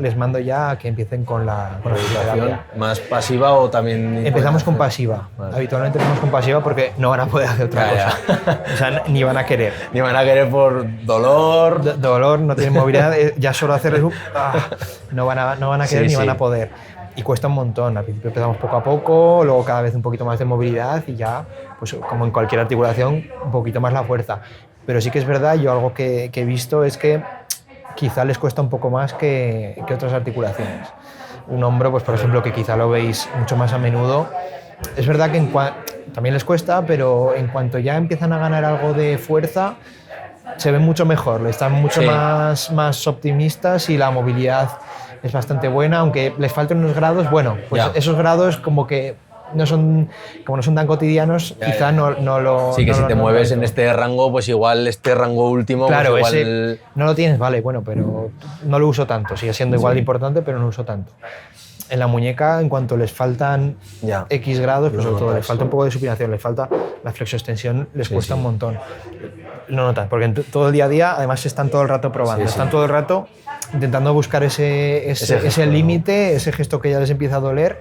les mando ya a que empiecen con la rehabilitación. ¿Más pasiva o también...? Empezamos con pasiva. Vale. Habitualmente empezamos con pasiva porque no van a poder hacer otra cosa. O sea, ni van a querer. Ni van a querer por dolor. Dolor, no tienen movilidad, ya solo hacerles no van a querer ni van a poder. Y cuesta un montón. Al principio empezamos poco a poco, luego cada vez un poquito más de movilidad y ya, pues como en cualquier articulación, un poquito más la fuerza. Pero sí que es verdad, yo algo que he visto es que quizá les cuesta un poco más que otras articulaciones. Un hombro, pues por ejemplo, que quizá lo veis mucho más a menudo. Es verdad que también les cuesta, pero en cuanto ya empiezan a ganar algo de fuerza, se ven mucho mejor, están mucho más optimistas y la movilidad es bastante buena, aunque les falten unos grados, bueno, pues esos grados como que no son tan cotidianos, quizá no lo... Sí, que si te mueves en este rango, pues igual este rango último... Claro, pues igual ese no lo tienes, vale, bueno, pero no lo uso tanto, sigue siendo igual de importante, pero no lo uso tanto. En la muñeca, en cuanto les faltan X grados, pues sobre todo les falta un poco de supinación, les falta la flexoextensión, les cuesta un montón. Lo notas, porque todo el día a día, además están todo el rato probando, están todo el rato intentando buscar ese límite, ese gesto que ya les empieza a doler.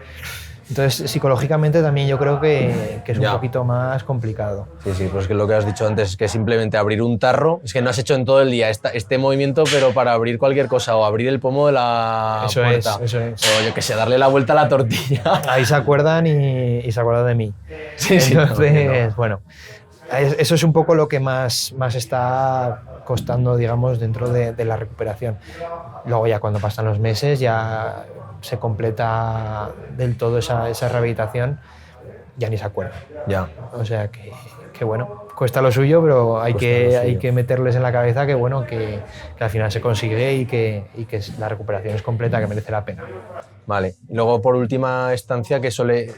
Entonces, psicológicamente también yo creo que es un poquito más complicado. Sí, pues que lo que has dicho antes es que simplemente abrir un tarro, es que no has hecho en todo el día este movimiento, pero para abrir cualquier cosa, o abrir el pomo de la puerta. Eso es. O yo que sé, darle la vuelta a la tortilla. Ahí se acuerdan y se acuerdan de mí. Entonces, bueno, eso es un poco lo que más está costando, digamos, dentro de la recuperación. Luego ya cuando pasan los meses ya se completa del todo esa rehabilitación, ya ni se acuerda. O sea que bueno, cuesta lo suyo, pero hay que meterles en la cabeza que bueno, que al final se consigue y que la recuperación es completa, que merece la pena. Vale. Y luego, por última instancia, que suele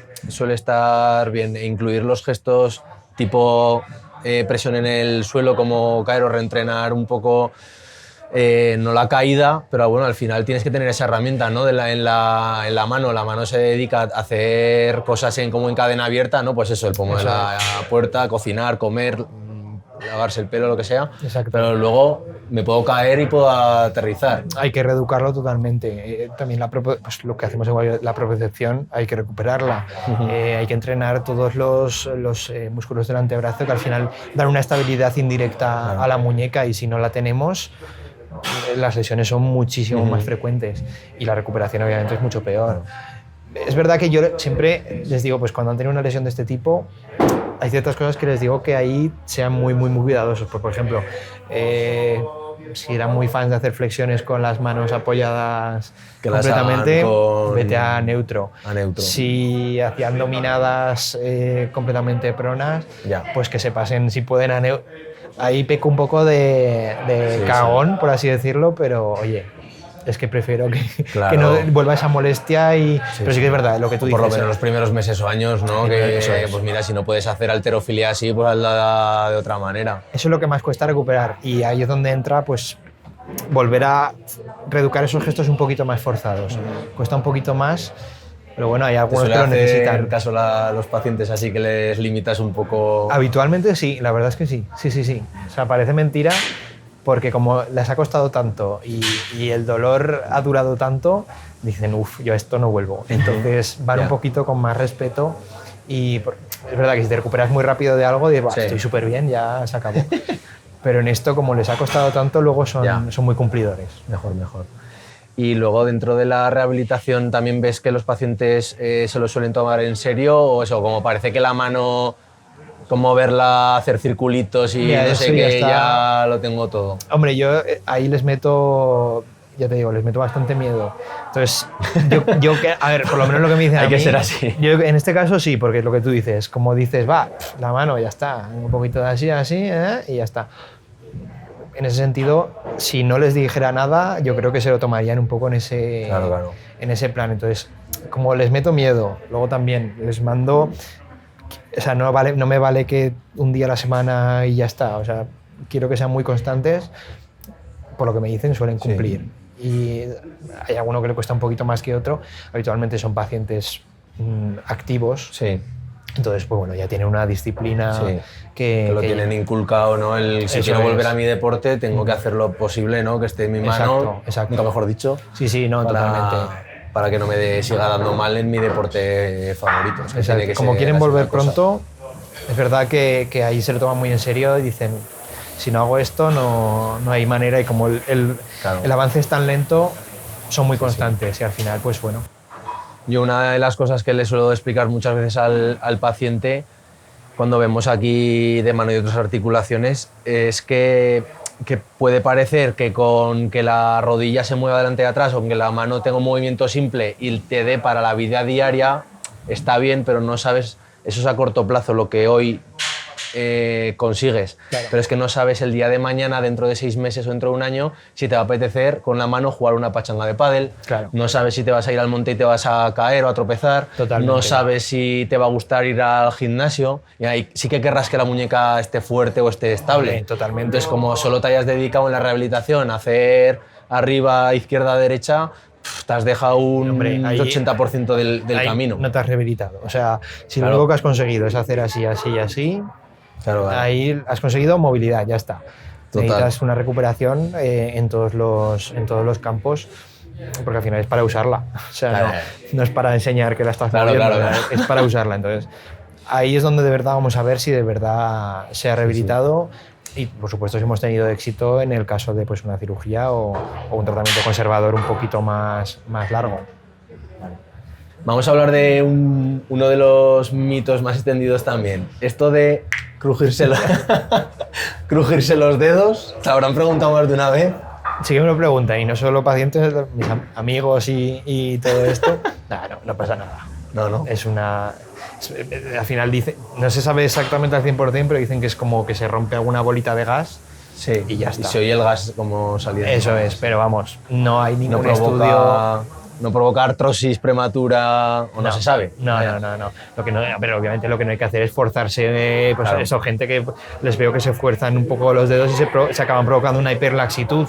estar bien incluir los gestos tipo presión en el suelo, como caer o reentrenar un poco, no la caída, pero bueno, al final tienes que tener esa herramienta, ¿no? en la mano. La mano se dedica a hacer cosas como en cadena abierta, ¿no? Pues eso, el pomo de la puerta, cocinar, comer, lavarse el pelo, lo que sea. Exacto. Pero luego me puedo caer y puedo aterrizar. Hay que reeducarlo totalmente. También pues lo que hacemos igual, la propiocepción, hay que recuperarla. Hay que entrenar todos los músculos del antebrazo, que al final dan una estabilidad indirecta a la muñeca, y si no la tenemos, las lesiones son muchísimo más frecuentes y la recuperación obviamente es mucho peor. Es verdad que yo siempre les digo, pues cuando han tenido una lesión de este tipo, hay ciertas cosas que les digo que ahí sean muy cuidadosos. Por ejemplo, si eran muy fans de hacer flexiones con las manos apoyadas completamente, vete a neutro. Si hacían dominadas completamente pronas, pues que se pasen, si pueden, a neutro. Ahí peco un poco de cagón, por así decirlo, pero oye, es que prefiero Claro. que no vuelva esa molestia. Pero sí que es verdad, lo que tú dices. Por lo menos los primeros meses o años, ¿no? Que, Eso es. pues mira, si no puedes hacer halterofilia así, pues hazla de otra manera. Eso es lo que más cuesta recuperar, y ahí es donde entra pues volver a reeducar esos gestos un poquito más forzados. Cuesta un poquito más, pero bueno, hay ¿Te algunos suele que lo hacer necesitan. caso los pacientes así que les limitas un poco? Habitualmente sí, la verdad es que sí. Sí. O sea, parece mentira, porque como les ha costado tanto y el dolor ha durado tanto, dicen, uff, yo a esto no vuelvo. Entonces van un poquito con más respeto, y es verdad que si te recuperas muy rápido de algo, dices, Sí. estoy súper bien, ya se acabó. Pero en esto, como les ha costado tanto, luego son muy cumplidores. Mejor. Y luego dentro de la rehabilitación también ves que los pacientes se lo suelen tomar en serio, o eso, como parece que la mano, como verla hacer circulitos y Mira, no eso sé ya qué, está. ya lo tengo todo. Hombre, yo ahí les meto, ya te digo, les meto bastante miedo. Entonces, a ver, por lo menos lo que me dicen Hay a que mí, ser así. Yo en este caso sí, porque es lo que tú dices, como dices, va, la mano, ya está, un poquito de así, y ya está. En ese sentido, si no les dijera nada, yo creo que se lo tomarían un poco en ese, Claro. en ese plan. Entonces, como les meto miedo, luego también les mando, o sea, no me vale que un día a la semana y ya está. O sea, quiero que sean muy constantes, por lo que me dicen suelen cumplir. Y hay alguno que le cuesta un poquito más que otro. Habitualmente son pacientes activos. Sí. Entonces, pues bueno, ya tienen una disciplina que lo tienen inculcado, ¿no? Si quiero volver a mi deporte, tengo que hacer lo posible, ¿no? Que esté en mi mano, exacto. nunca mejor dicho. Sí, no, totalmente. Para que no me siga dando mal en mi deporte favorito. Es que tiene que como ser quieren así volver una cosa. pronto, es verdad que ahí se lo toman muy en serio y dicen, si no hago esto no hay manera, y como el avance es tan lento, son muy constantes y al final, pues bueno. Yo una de las cosas que le suelo explicar muchas veces al paciente cuando vemos aquí de mano y otras articulaciones es que puede parecer que con que la rodilla se mueva adelante y atrás o que la mano tenga un movimiento simple y te dé para la vida diaria, está bien, pero no sabes, eso es a corto plazo lo que hoy consigues, pero es que no sabes el día de mañana, dentro de 6 meses o dentro de un año, si te va a apetecer con la mano jugar una pachanga de pádel, no sabes si te vas a ir al monte y te vas a caer o a tropezar, no sabes si te va a gustar ir al gimnasio, y ahí sí que querrás que la muñeca esté fuerte o esté estable. Totalmente. Entonces, como solo te hayas dedicado en la rehabilitación a hacer arriba, izquierda, derecha, te has dejado un 80% del camino. No te has rehabilitado. O sea, si lo único que has conseguido es hacer así, ahí has conseguido movilidad, ya está. Necesitas una recuperación en todos los campos, porque al final es para usarla. O sea, no es para enseñar que la estás moviendo, es para usarla. Entonces, ahí es donde de verdad vamos a ver si de verdad se ha rehabilitado. Y, por supuesto, si hemos tenido éxito en el caso de pues, una cirugía o un tratamiento conservador un poquito más largo. Vamos a hablar de uno de los mitos más extendidos también. Esto de crujirse los dedos. ¿Te habrán preguntado más de una vez? Sí que me lo preguntan, y no solo pacientes, mis amigos y todo esto. No pasa nada. No. Al final dice, no se sabe exactamente al 100%, pero dicen que es como que se rompe alguna bolita de gas y ya está. Y se oye el gas como saliendo. Eso es, pero vamos, no hay ningún estudio... No provoca artrosis prematura o no se sabe. No. Pero obviamente lo que no hay que hacer es forzarse. Eso, gente que les veo que se fuerzan un poco los dedos y se acaban provocando una hiperlaxitud.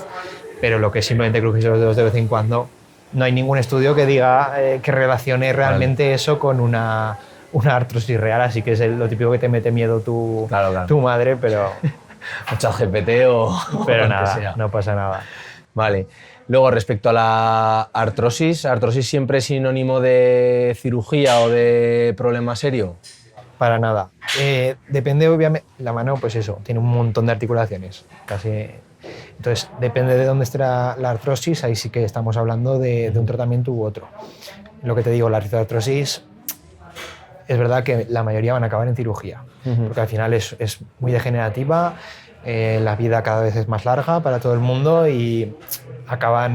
Pero lo que es simplemente crujirse los dedos de vez en cuando, no hay ningún estudio que diga que relacione realmente eso con una artrosis real. Así que es lo típico que te mete miedo tu madre, pero... o ChatGPT Pero o nada, que sea. no pasa nada. Vale. Luego, respecto a la artrosis siempre es sinónimo de cirugía o de problema serio. Para nada. Depende, obviamente, la mano, pues eso, tiene un montón de articulaciones. Entonces, depende de dónde esté la artrosis, ahí sí que estamos hablando de un tratamiento u otro. Lo que te digo, la artrosis, es verdad que la mayoría van a acabar en cirugía, porque al final es muy degenerativa, la vida cada vez es más larga para todo el mundo y acaba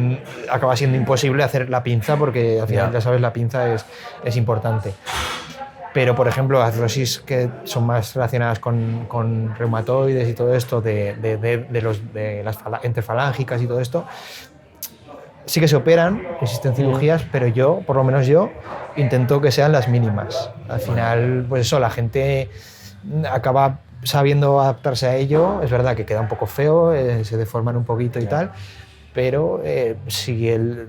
siendo imposible hacer la pinza, porque al final, ya sabes, la pinza es importante. Pero, por ejemplo, artrosis que son más relacionadas con reumatoides y todo esto, de las interfalángicas y todo esto, sí que se operan, existen cirugías, pero yo, por lo menos yo, intento que sean las mínimas. Al final, pues eso, la gente acaba sabiendo adaptarse a ello. Es verdad que queda un poco feo, se deforman un poquito y tal, pero si el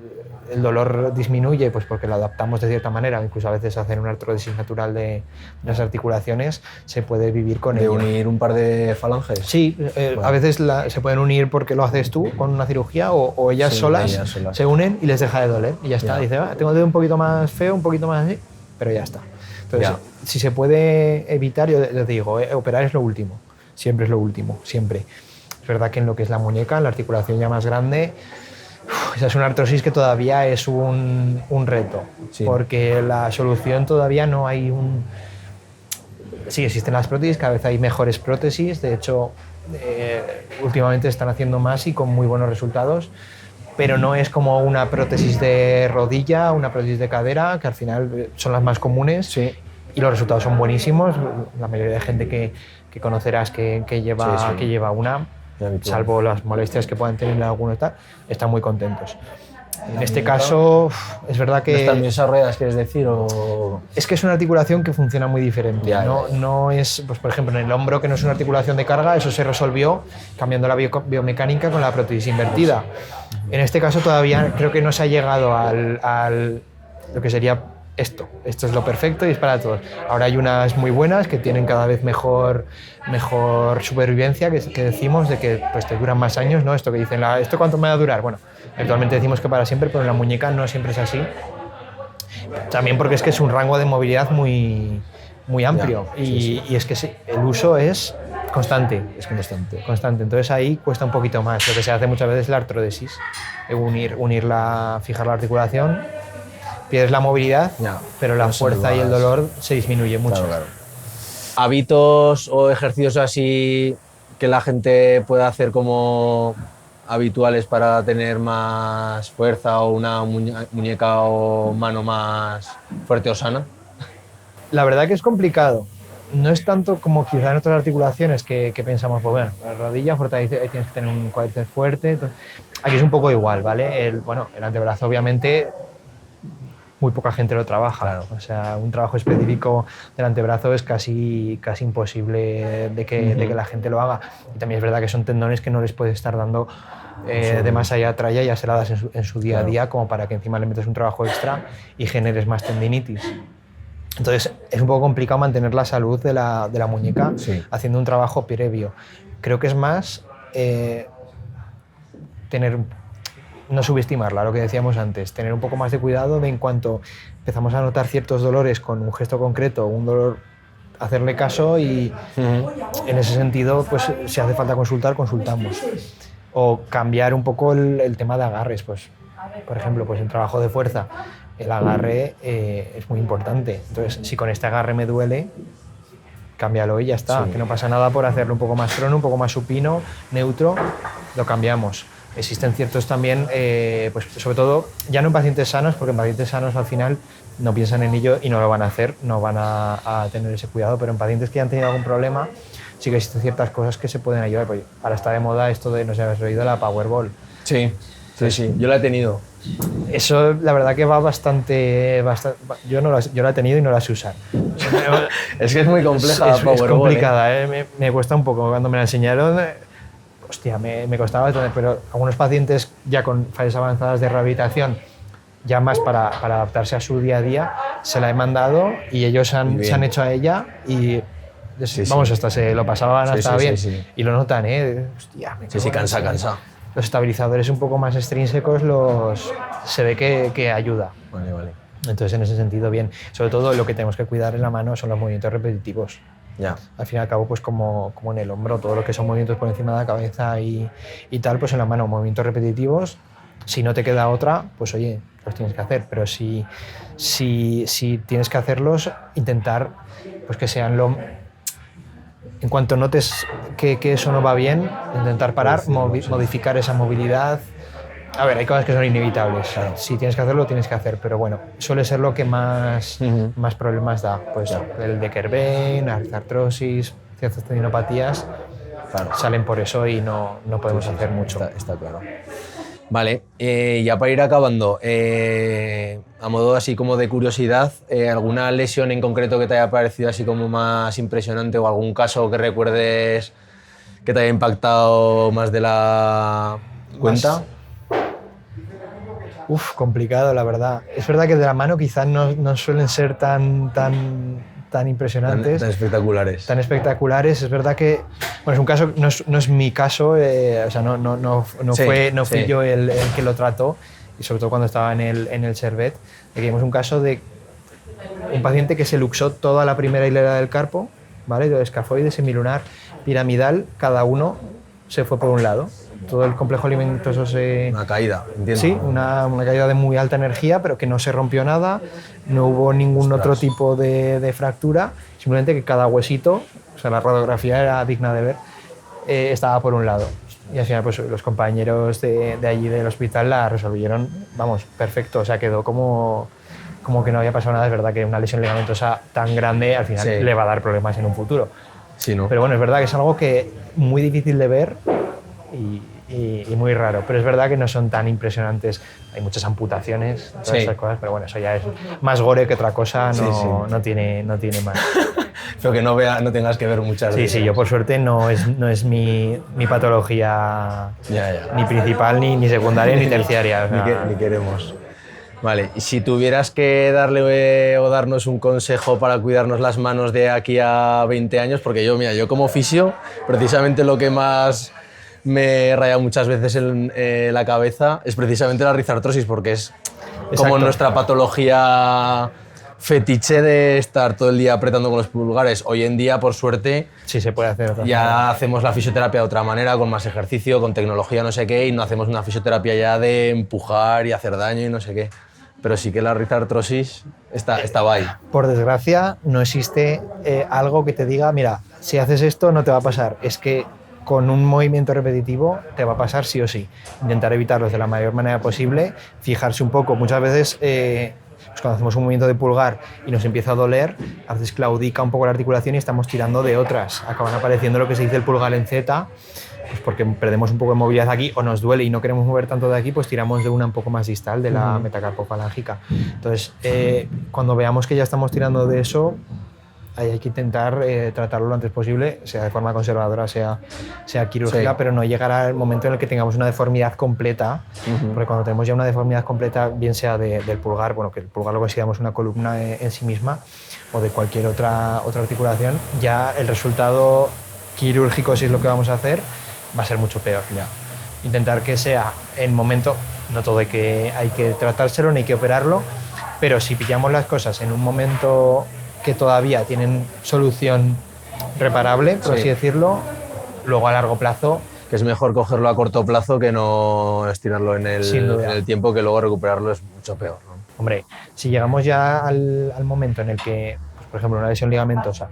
dolor disminuye, pues porque lo adaptamos de cierta manera, incluso a veces hacen una artrodesis natural de las articulaciones, se puede vivir con ello. ¿De unir un par de falanges? Sí, a veces se pueden unir porque lo haces tú con una cirugía o ellas, solas se unen y les deja de doler y ya está. Dice, tengo el dedo un poquito más feo, un poquito más así, pero ya está. Entonces, si se puede evitar, yo te digo, operar es lo último, siempre es lo último, siempre. Es verdad que en lo que es la muñeca, en la articulación ya más grande, esa es una artrosis que todavía es un reto, porque la solución todavía no hay un... Sí, existen las prótesis, cada vez hay mejores prótesis, de hecho, últimamente están haciendo más y con muy buenos resultados, pero no es como una prótesis de rodilla, una prótesis de cadera, que al final son las más comunes y los resultados son buenísimos. La mayoría de gente que conocerás que lleva una, salvo las molestias que puedan tener algunos, están muy contentos. En este caso, es verdad que... ¿No están bien desarrolladas, quieres decir? O... Es que es una articulación que funciona muy diferente. No es, pues, por ejemplo, en el hombro, que no es una articulación de carga, eso se resolvió cambiando la biomecánica con la prótesis invertida. En este caso todavía creo que no se ha llegado al lo que sería esto. Esto es lo perfecto y es para todos. Ahora hay unas muy buenas que tienen cada vez mejor supervivencia, que decimos de que pues, te duran más años, ¿no? Esto que dicen, ¿esto cuánto me va a durar? Bueno, actualmente decimos que para siempre, pero en la muñeca no siempre es así. También porque es que es un rango de movilidad muy amplio y es que el uso es constante. Es constante. Entonces ahí cuesta un poquito más. Lo que se hace muchas veces es la artrodesis, fijar la articulación, pierdes la movilidad, pero la fuerza y el dolor se disminuye mucho. Claro. ¿Hábitos o ejercicios así que la gente pueda hacer como habituales para tener más fuerza o una muñeca o mano más fuerte o sana? La verdad que es complicado. No es tanto como quizá en otras articulaciones que pensamos, pues bueno, la rodilla fortalece, ahí tienes que tener un cuádriceps fuerte. Entonces, aquí es un poco igual, ¿vale? El antebrazo obviamente muy poca gente lo trabaja. Claro. O sea, un trabajo específico del antebrazo es casi imposible de que la gente lo haga. Y también es verdad que son tendones que no les puedes estar dando de más allá a tralla y ya se la das en su día a día, como para que encima le metes un trabajo extra y generes más tendinitis. Entonces es un poco complicado mantener la salud de la muñeca haciendo un trabajo previo. Creo que es más no subestimarla, lo que decíamos antes, tener un poco más de cuidado de en cuanto empezamos a notar ciertos dolores con un gesto concreto, un dolor, hacerle caso y en ese sentido, pues si hace falta consultar, consultamos. O cambiar un poco el tema de agarres, pues, por ejemplo, pues en trabajo de fuerza, el agarre es muy importante. Entonces, si con este agarre me duele, cámbialo y ya está, que no pasa nada por hacerlo un poco más trono, un poco más supino, neutro, lo cambiamos. Existen ciertos también, pues sobre todo, ya no en pacientes sanos, porque en pacientes sanos al final no piensan en ello y no lo van a hacer, no van a tener ese cuidado, pero en pacientes que ya han tenido algún problema, sí que existen ciertas cosas que se pueden ayudar. Pues ahora está de moda esto de, no sé si habéis oído, la Powerball. Sí, yo la he tenido. Eso, la verdad que va bastante yo la he tenido y no la sé usar. Es que es muy compleja la Powerball. Es complicada, me cuesta un poco. Cuando me la enseñaron, hostia, me costaba tener, pero algunos pacientes ya con fases avanzadas de rehabilitación, ya más para adaptarse a su día a día, se la he mandado y ellos se han hecho a ella y hasta se lo pasaban hasta bien. Y lo notan, hostia, cansa. Los estabilizadores un poco más extrínsecos se ve que ayuda. Vale. Entonces, en ese sentido, bien. Sobre todo, lo que tenemos que cuidar en la mano son los movimientos repetitivos. Al fin y al cabo, pues como en el hombro, todo lo que son movimientos por encima de la cabeza y tal, pues en la mano, movimientos repetitivos. Si no te queda otra, pues oye, los tienes que hacer. Pero si tienes que hacerlos, intentar pues que sean en cuanto notes que eso no va bien, intentar parar, modificar esa movilidad. A ver, hay cosas que son inevitables. Claro. Si tienes que hacerlo, tienes que hacer. Pero bueno, suele ser lo que más problemas da. Pues el de Kerben, artrosis, ciertas tendinopatías salen por eso y no podemos hacer mucho. Está claro. Vale, ya para ir acabando, a modo así como de curiosidad, ¿alguna lesión en concreto que te haya parecido así como más impresionante o algún caso que recuerdes que te haya impactado más de la cuenta? Complicado, la verdad. Es verdad que de la mano quizás no suelen ser tan impresionantes. Tan espectaculares. Tan espectaculares. Es verdad que, bueno, es un caso, no es mi caso, o sea, no fui yo el que lo trató, y sobre todo cuando estaba en el Servet, que vimos un caso de un paciente que se luxó toda la primera hilera del carpo, ¿vale? De escafoide, semilunar, piramidal, cada uno se fue por un lado. Todo el complejo alimentoso se... Una caída, entiendo. Sí, una caída de muy alta energía, pero que no se rompió nada, no hubo ningún otro tipo de fractura, simplemente que cada huesito, o sea, la radiografía era digna de ver, estaba por un lado. Y al final pues, los compañeros de allí del hospital la resolvieron, vamos, perfecto, o sea, quedó como que no había pasado nada. Es verdad que una lesión ligamentosa tan grande al final le va a dar problemas en un futuro. Sí, ¿no? Pero bueno, es verdad que es algo que muy difícil de ver y muy raro, pero es verdad que no son tan impresionantes. Hay muchas amputaciones, todas esas cosas, pero bueno, eso ya es más gore que otra cosa, no tiene más. Pero que no tengas que ver muchas veces. Sí, yo por suerte no es mi patología ni principal, ni secundaria, ni terciaria. O sea, ni queremos. Vale, y si tuvieras que darle o darnos un consejo para cuidarnos las manos de aquí a 20 años, porque yo como fisio, precisamente lo que más me raya muchas veces en la cabeza es precisamente la rizartrosis, porque es como nuestra patología fetiche de estar todo el día apretando con los pulgares. Hoy en día, por suerte, sí se puede hacer otra ya manera. hacemos la fisioterapia de otra manera, con más ejercicio, con tecnología, no sé qué, y no hacemos una fisioterapia ya de empujar y hacer daño y no sé qué. Pero sí que la rizartrosis estaba ahí. Por desgracia, no existe algo que te diga, mira, si haces esto no te va a pasar. Es que con un movimiento repetitivo te va a pasar sí o sí. Intentar evitarlos de la mayor manera posible, fijarse un poco. Muchas veces, pues cuando hacemos un movimiento de pulgar y nos empieza a doler, a veces claudica un poco la articulación y estamos tirando de otras. Acaban apareciendo lo que se dice el pulgar en Z, pues porque perdemos un poco de movilidad aquí o nos duele y no queremos mover tanto de aquí, pues tiramos de una un poco más distal, de la metacarpofalángica. Entonces, cuando veamos que ya estamos tirando de eso, hay que intentar tratarlo lo antes posible, sea de forma conservadora, sea quirúrgica, pero no llegar al momento en el que tengamos una deformidad completa, porque cuando tenemos ya una deformidad completa, bien sea del pulgar, bueno, que el pulgar lo consideramos una columna en sí misma, o de cualquier otra articulación, ya el resultado quirúrgico, si es lo que vamos a hacer, va a ser mucho peor. Ya. Intentar que sea en momento, no todo hay que tratárselo ni hay que operarlo, pero si pillamos las cosas en un momento que todavía tienen solución reparable, por así decirlo, luego a largo plazo... Que es mejor cogerlo a corto plazo que no estirarlo en el tiempo, que luego recuperarlo es mucho peor, ¿no? Hombre, si llegamos ya al momento en el que, pues, por ejemplo, una lesión ligamentosa,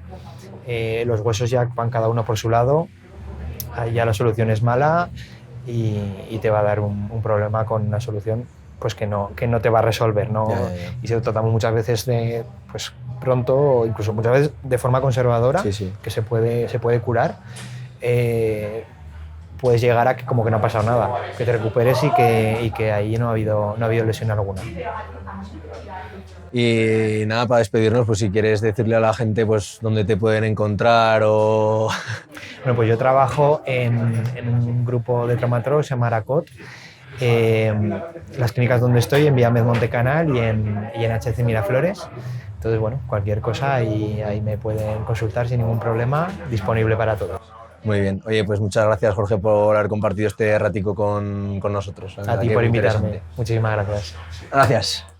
los huesos ya van cada uno por su lado, ahí ya la solución es mala y te va a dar un problema con una solución pues que no te va a resolver, ¿no? Y se lo tratamos muchas veces pues pronto, o incluso muchas veces de forma conservadora, que se puede curar. Puedes llegar a que como que no ha pasado nada, que te recuperes y que ahí no ha habido lesión alguna. Y nada, para despedirnos, pues si quieres decirle a la gente pues dónde te pueden encontrar o... Bueno, pues yo trabajo en un grupo de traumatólogos, se llama Aracot. Las clínicas donde estoy, en Villamed Montecanal y en HC Miraflores. Entonces, bueno, cualquier cosa ahí me pueden consultar sin ningún problema, disponible para todos. Muy bien. Oye, pues muchas gracias, Jorge, por haber compartido este ratico con nosotros. A ti por invitarme. Muchísimas gracias. Gracias.